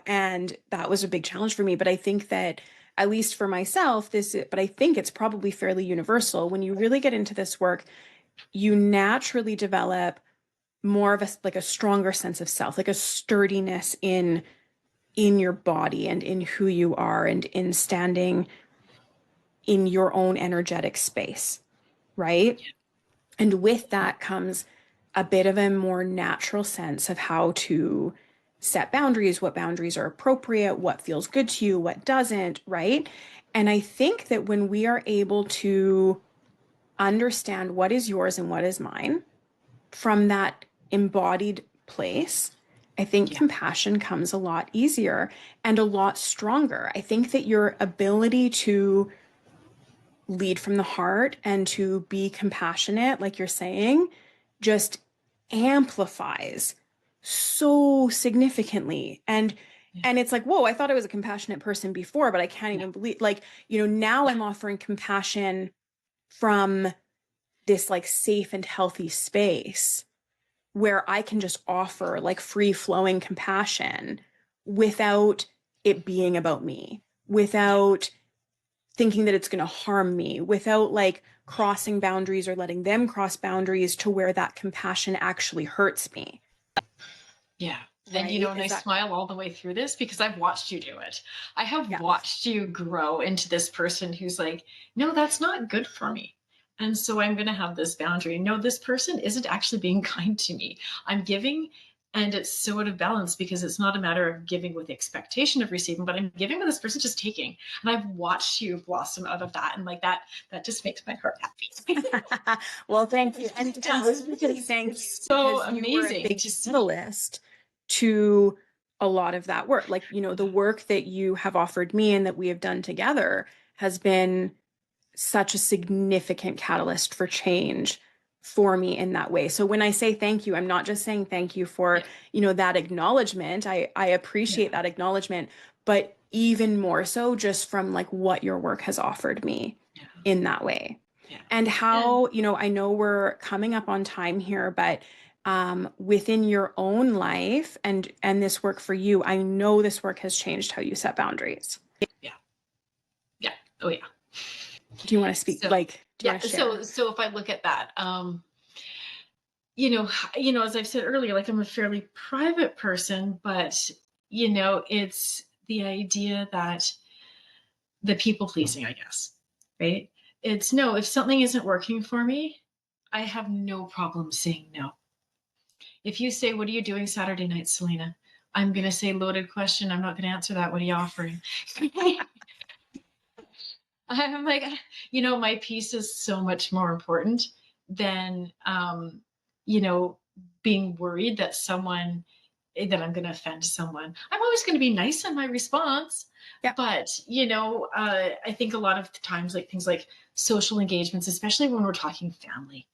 and that was a big challenge for me. But I think that at least for myself, but I think it's probably fairly universal. When you really get into this work, you naturally develop more of a stronger sense of self, like a sturdiness in your body and in who you are and in standing in your own energetic space, right? And with that comes a bit of a more natural sense of how to set boundaries, what boundaries are appropriate, what feels good to you, what doesn't, right? And I think that when we are able to understand what is yours and what is mine from that embodied place, I think Yeah. compassion comes a lot easier and a lot stronger. I think that your ability to lead from the heart and to be compassionate, like you're saying, just amplifies so significantly. And it's like, whoa, I thought I was a compassionate person before, but I can't Yeah. even believe, like, now Yeah. I'm offering compassion from this like safe and healthy space where I can just offer like free flowing compassion without it being about me, Yeah. without thinking that it's going to harm me, without like crossing boundaries or letting them cross boundaries to where that compassion actually hurts me. Yeah. And, right? and Is I that, smile all the way through this because I've watched you do it. I have yes. watched you grow into this person who's like, no, that's not good for me. And so I'm going to have this boundary. No, this person isn't actually being kind to me. I'm giving, and it's so out of balance because it's not a matter of giving with expectation of receiving, but I'm giving with this person just taking. And I've watched you blossom out of that. And like that just makes my heart happy. Well, thank you. And Yeah, thank you it's so because you were a amazing big to see. catalyst to a lot of that work. Like, the work that you have offered me and that we have done together has been such a significant catalyst for change for me in that way. So when I say thank you, I'm not just saying thank you for, Yeah, that acknowledgement. I appreciate yeah, that acknowledgement, but even more so just from like what your work has offered me yeah, in that way. yeah. And And how, I know we're coming up on time here, but within your own life and this work for you, I know this work has changed how you set boundaries. yeah, yeah. Oh yeah. Do you want to speak, So like, do you yeah, want to share? so if I look at that, as I've said earlier, like I'm a fairly private person, but it's the idea that the people pleasing, I guess, right? It's no, if something isn't working for me, I have no problem saying no. If you say, "What are you doing Saturday night, Selena?" I'm gonna say, "Loaded question. I'm not gonna answer that. What are you offering?" I'm like, my peace is so much more important than, you know, being worried that that I'm going to offend someone. I'm always going to be nice in my response. Yeah. But, I think a lot of times, like things like social engagements, especially when we're talking family,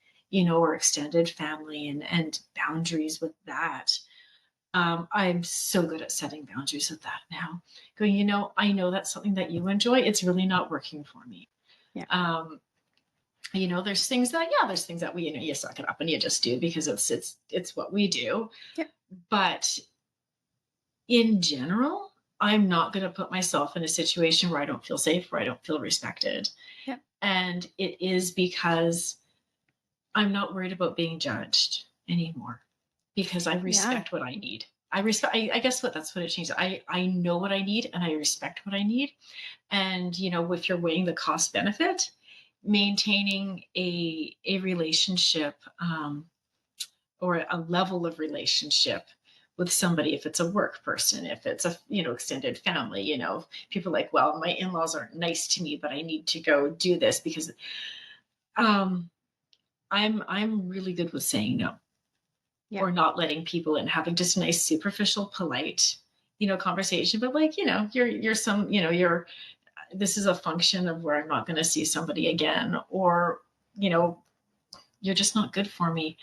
or extended family and boundaries with that. I'm so good at setting boundaries with that now. Going, I know that's something that you enjoy. It's really not working for me. Yeah. Um, there's things that we, you suck it up and you just do because it's what we do. Yeah. But in general, I'm not going to put myself in a situation where I don't feel safe, where I don't feel respected. Yeah. And it is because I'm not worried about being judged anymore because I Yeah. respect what I need. I guess that's what it changed. I know what I need and I respect what I need. And, if you're weighing the cost benefit, maintaining a relationship, or a level of relationship with somebody, if it's a work person, if it's a, extended family, people are like, well, my in-laws aren't nice to me, but I need to go do this because, um, I'm really good with saying no Yeah. or not letting people in, having just a nice, superficial, polite, conversation. But like, you're some, this is a function of where I'm not going to see somebody again, or, you know, you're just not good for me.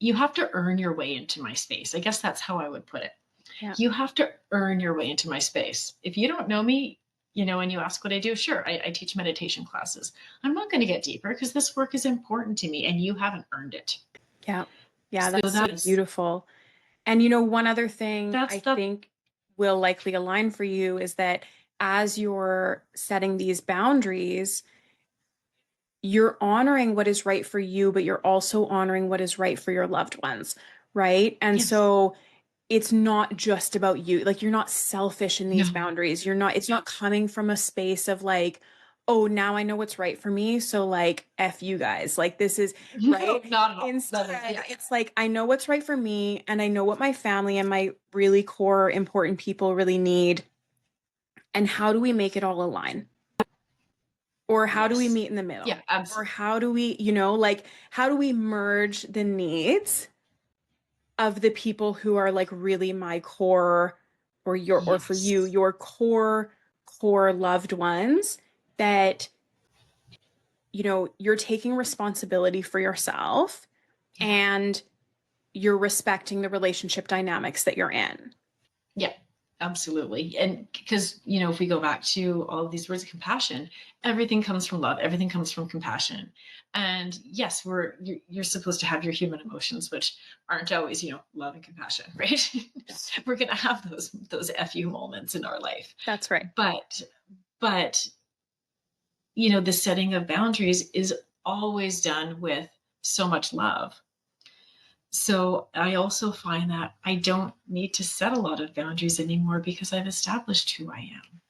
You have to earn your way into my space. I guess that's how I would put it. Yeah. You have to earn your way into my space. If you don't know me, and you ask what I do, sure, I teach meditation classes. I'm not going to get deeper because this work is important to me and you haven't earned it. Yeah. Yeah. So That's so beautiful. And one other thing that's I that. think will likely align for you is that as you're setting these boundaries, you're honoring what is right for you, but you're also honoring what is right for your loved ones, right? And Yes. so it's not just about you. Like you're not selfish in these No. boundaries. It's not coming from a space of like, oh, now I know what's right for me. So like, F you guys. Like this is No, right. not at all. No, no, Instead, yeah. it's like, I know what's right for me and I know what my family and my really core important people really need. And how do we make it all align? Or how do we Yes. meet in the Yeah, middle? Or absolutely. how do we, like, how do we merge the needs of the people who are like really my core or for you, Yes. your core loved ones that, you're taking responsibility for yourself Yeah. and you're respecting the relationship dynamics that you're in. Yeah, absolutely. And because, if we go back to all of these words of compassion, everything comes from love, everything comes from compassion. And yes, you're supposed to have your human emotions, which aren't always, love and compassion, right? We're going to have those FU moments in our life. That's right. But, the setting of boundaries is always done with so much love. So I also find that I don't need to set a lot of boundaries anymore because I've established who I am.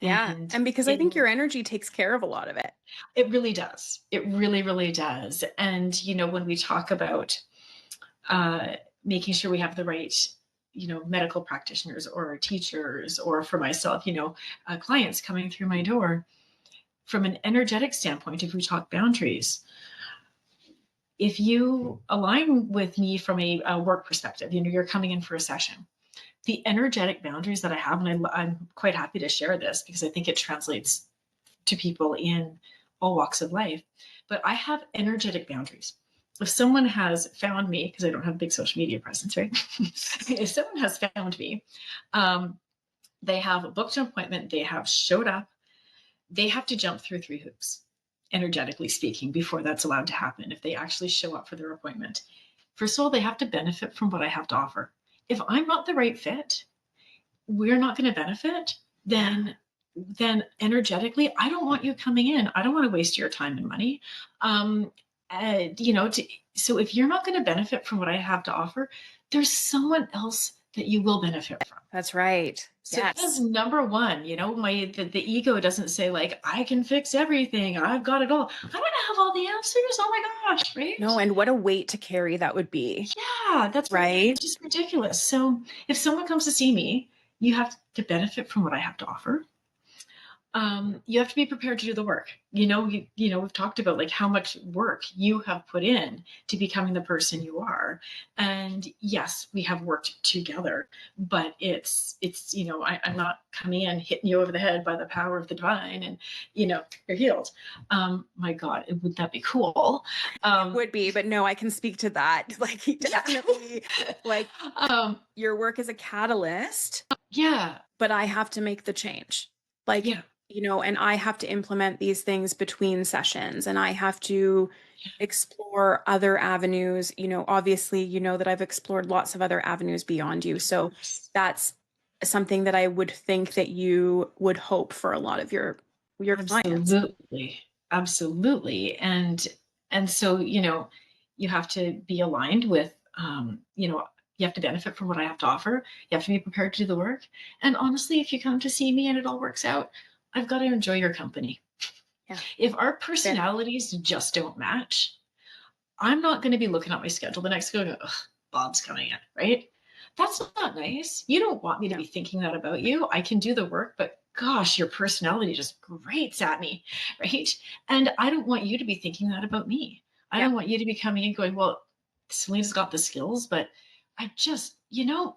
Yeah. And And because I think your energy takes care of a lot of it. it really does. It really, really does. And, when we talk about uh, making sure we have the right, medical practitioners or teachers, or for myself, clients coming through my door, from an energetic standpoint, if we talk boundaries, if you align with me from a work perspective, you're coming in for a session, the energetic boundaries that I have, and I'm quite happy to share this because I think it translates to people in all walks of life. But I have energetic boundaries. If someone has found me, because I don't have a big social media presence, right? If someone has found me, um, they have booked an appointment, they have showed up, they have to jump through 3 hoops, energetically speaking, before that's allowed to happen. If they actually show up for their appointment, first of all, they have to benefit from what I have to offer. If I'm not the right fit, we're not going to benefit, then energetically, I don't want you coming in. I don't want to waste your time and money. Um, so if you're not going to benefit from what I have to offer, there's someone else that you will benefit from. That's right. So that's Yes. number one. The ego doesn't say like I can fix everything. I've got it all. I don't have all the answers. Oh my gosh, No, right? and what a weight to carry that would be, Yeah, that's right? just ridiculous. So if someone comes to see me, you have to benefit from what I have to offer. You have to be prepared to do the work. We've talked about like how much work you have put in to becoming the person you are. And yes, we have worked together, but I'm not coming in hitting you over the head by the power of the divine and, you're healed. My God, would that be cool? It would be, but no, I can speak to that. Like he definitely, like um, your work is a catalyst, yeah, but I have to make the change. Like, yeah, and I have to implement these things between sessions and I have to explore other avenues. Obviously, that I've explored lots of other avenues beyond you. So that's something that I would think that you would hope for a lot of your clients. absolutely, absolutely. And so, you have to be aligned with, you have to benefit from what I have to offer. You have to be prepared to do the work. And honestly, if you come to see me and it all works out, I've got to enjoy your company. Yeah. If our Fair. personalities just don't match, I'm not going to be looking at my schedule the next going, ugh, Bob's coming in, right? That's not nice. You don't want me to No. be thinking that about you. I can do the work, but gosh, your personality just grates at me, right? And I don't want you to be thinking that about me. I Yeah. don't want you to be coming in going, well, Selena's got the skills, but I just,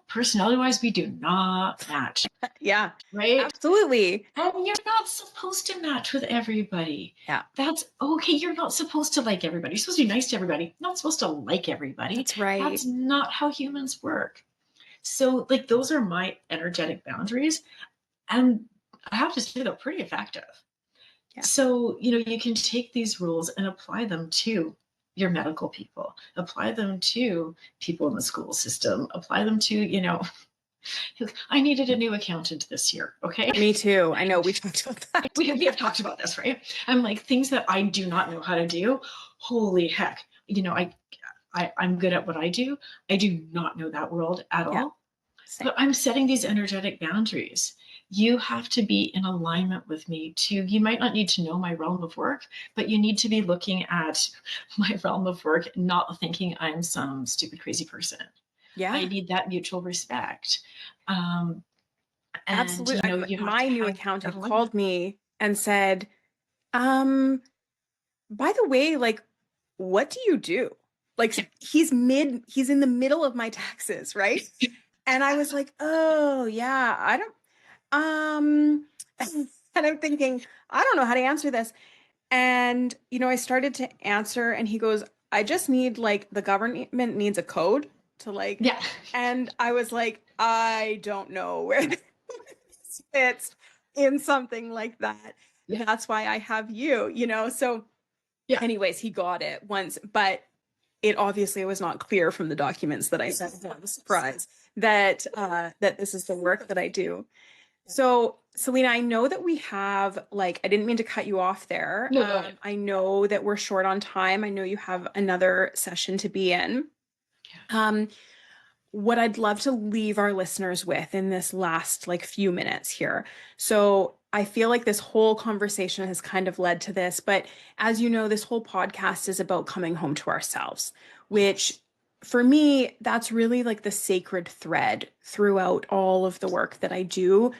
personality wise, we do not match, Yeah. right? Absolutely. And you're not supposed to match with everybody. Yeah. That's okay. You're not supposed to like everybody. You're supposed to be nice to everybody. You're not supposed to like everybody. That's right. That's not how humans work. So, like, those are my energetic boundaries. And I have to say, they're pretty effective. Yeah. So, you can take these rules and apply them to your medical people, apply them to people in the school system, apply them to, I needed a new accountant this year. Okay. Me too. I know we talked about that. We have talked about this, right? I'm like, things that I do not know how to do. Holy heck. I'm good at what I do. I do not know that world at Yeah. all. Same. But I'm setting these energetic boundaries. You have to be in alignment with me too. You might not need to know my realm of work, but you need to be looking at my realm of work, not thinking I'm some stupid, crazy person. I Yeah. need that mutual respect. Um, and Absolutely. you have to My new have that accountant alignment. called me and said, um, by the way, like, what do you do? Yeah. Like, he's in the middle of my taxes, right? And I was like, oh, yeah, I don't, and I'm thinking, I don't know how to answer this. And, I started to answer, and he goes, I just need, like, the government needs a code to, like, Yeah. and I was like, I don't know where this fits in something like that. Yeah. That's why I have you. So, Yeah. anyways, he got it once, but it obviously was not clear from the documents that I sent him. Surprise that this is the work that I do. So, Selena, I know that we have, like, I didn't mean to cut you off there. No, go ahead. I know that we're short on time. I know you have another session to be in. Um, what I'd love to leave our listeners with in this last like few minutes here. So I feel like this whole conversation has kind of led to this, but as you know, this whole podcast is about coming home to ourselves, which Yes. for me, that's really like the sacred thread throughout all of the work that I do,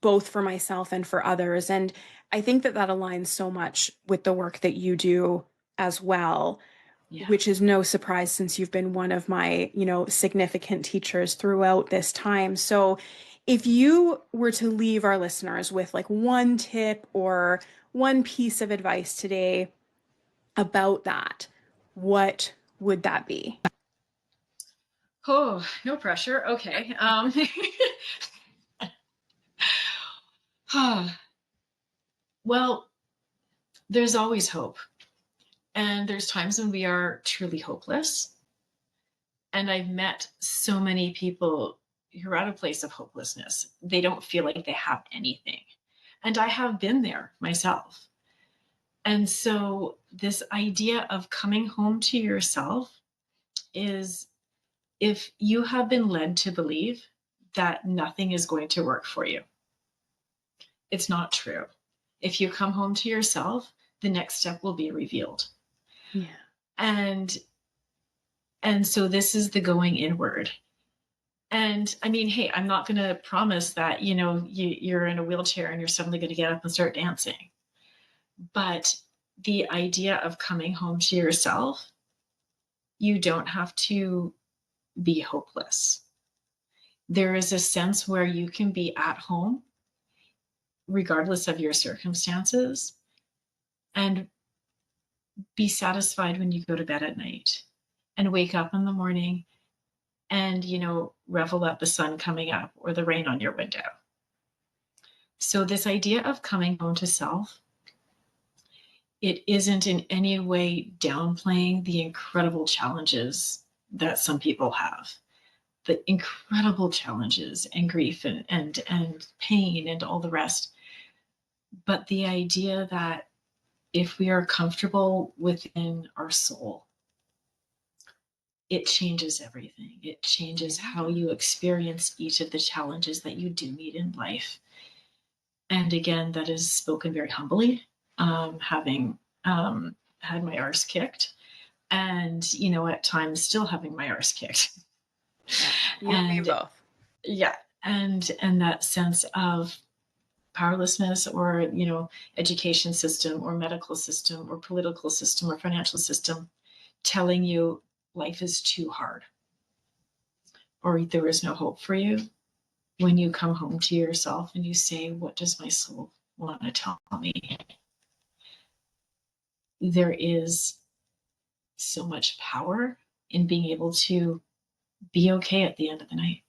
both for myself and for others. And I think that that aligns so much with the work that you do as well, Yeah. which is no surprise since you've been one of my, significant teachers throughout this time. So, if you were to leave our listeners with like one tip or one piece of advice today about that, what would that be? Oh, no pressure. Okay. Well, there's always hope. And there's times when we are truly hopeless. And I've met so many people who are at a place of hopelessness. They don't feel like they have anything. And I have been there myself. And so, this idea of coming home to yourself is, if you have been led to believe that nothing is going to work for you, it's not true. If you come home to yourself, the next step will be revealed. Yeah. And and so this is the going inward. And I mean, hey, I'm not going to promise that, you're in a wheelchair and you're suddenly going to get up and start dancing. But the idea of coming home to yourself, you don't have to be hopeless. There is a sense where you can be at home, regardless of your circumstances, and be satisfied when you go to bed at night and wake up in the morning and, revel at the sun coming up or the rain on your window. So, this idea of coming home to self, it isn't in any way downplaying the incredible challenges that some people have, the incredible challenges and grief and pain and all the rest. But the idea that if we are comfortable within our soul, it changes everything. It changes how you experience each of the challenges that you do meet in life. And again, that is spoken very humbly, having had my arse kicked, and at times still having my arse kicked. Yeah. You and me And both. yeah, and that sense of powerlessness, or education system or medical system or political system or financial system telling you life is too hard or there is no hope for you. When you come home to yourself and you say, what does my soul want to tell me? There is so much power in being able to be okay at the end of the night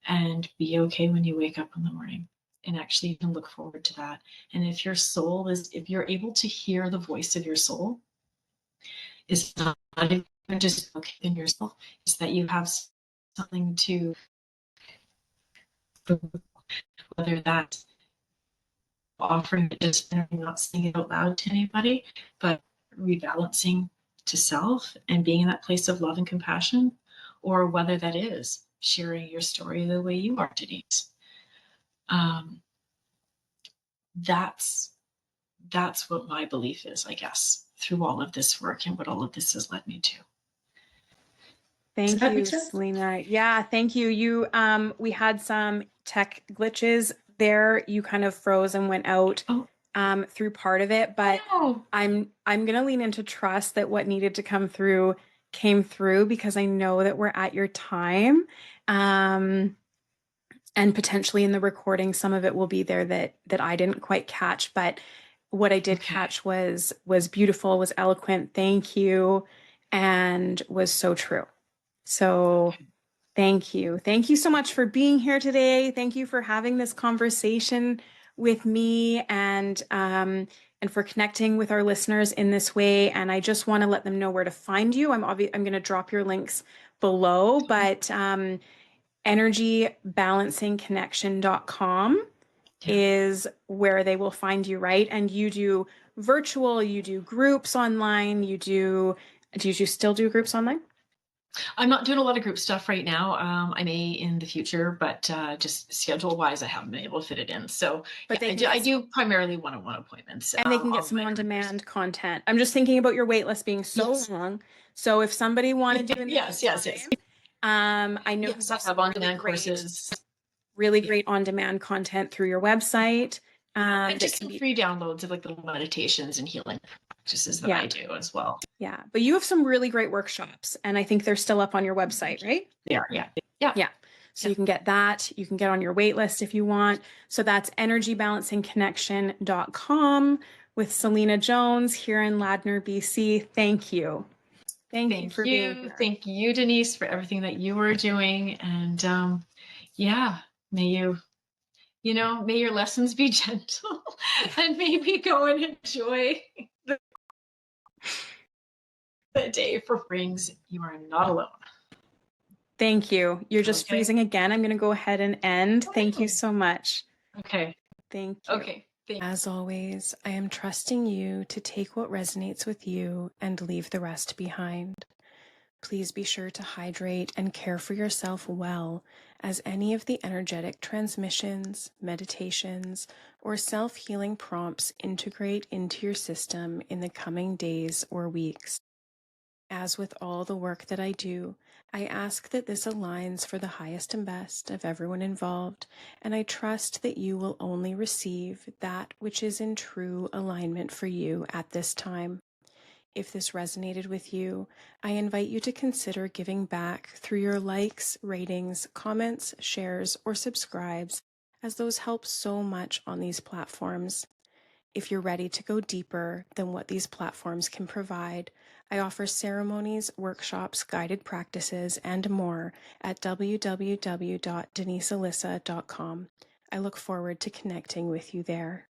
and be okay when you wake up in the morning, and actually even look forward to that. And if you're able to hear the voice of your soul, it's not even just okay in yourself, it's that you have something to, whether that's offering it just and not saying it out loud to anybody, but rebalancing to self and being in that place of love and compassion, or whether that is sharing your story the way you are, Denise. Um, that's that's what my belief is, I guess, through all of this work and what all of this has led me to. Does Thank that make you, sense? Selena. Yeah, thank you. We had some tech glitches there. You kind of froze and went out Oh, through part of it, but oh I'm gonna lean into trust that what needed to come through came through because I know that we're at your time. Um, and potentially in the recording, some of it will be there that I didn't quite catch, but what I no. did Okay. catch was beautiful, was eloquent. Thank you, and was so true. So Okay. thank you. Thank you so much for being here today. Thank you for having this conversation with me and for connecting with our listeners in this way. And I just want to let them know where to find you. I'm going to drop your links below, but energybalancingconnection.com Yeah. is where they will find you, right? And you do virtual, you do groups online, do you still do groups online? I'm not doing a lot of group stuff right now. I may in the future, but just schedule wise, I haven't been able to fit it in. So But yeah, they I can do, get I do primarily one-on-one appointments and they can get on some my careers. on-demand content. I'm just thinking about your wait list being so Yes. long. So if somebody wanted to in the Yes, yes, yes. meantime, I know you Yes, I have some have on-demand courses. really Yeah. great on-demand content through your website. And That just can some be, free downloads of like little meditations and healing practices that yeah, I do as well. yeah. But you have some really great workshops, and I think they're still up on your website, right? They are, yeah. Yeah. Yeah. So Yeah. you can get that. You can get on your wait list if you want. So that's energybalancingconnection.com with Selena Jones here in Ladner, BC. Thank you. Thank you Thank for being you. here. Thank you, Denise, for everything that you are doing. And yeah, may may your lessons be gentle and maybe go and enjoy the day for rings. You are not alone. Thank you. You're just Okay. freezing again. I'm going to go ahead and end. Thank you Okay. so much. Okay. Thank you. Okay. Thank As always, I am trusting you to take what resonates with you and leave the rest behind. Please be sure to hydrate and care for yourself well, as any of the energetic transmissions, meditations, or self-healing prompts integrate into your system in the coming days or weeks. As with all the work that I do, I ask that this aligns for the highest and best of everyone involved, and I trust that you will only receive that which is in true alignment for you at this time. If this resonated with you, I invite you to consider giving back through your likes, ratings, comments, shares, or subscribes, as those help so much on these platforms. If you're ready to go deeper than what these platforms can provide, I offer ceremonies, workshops, guided practices, and more at www.denisealyssa.com. I look forward to connecting with you there.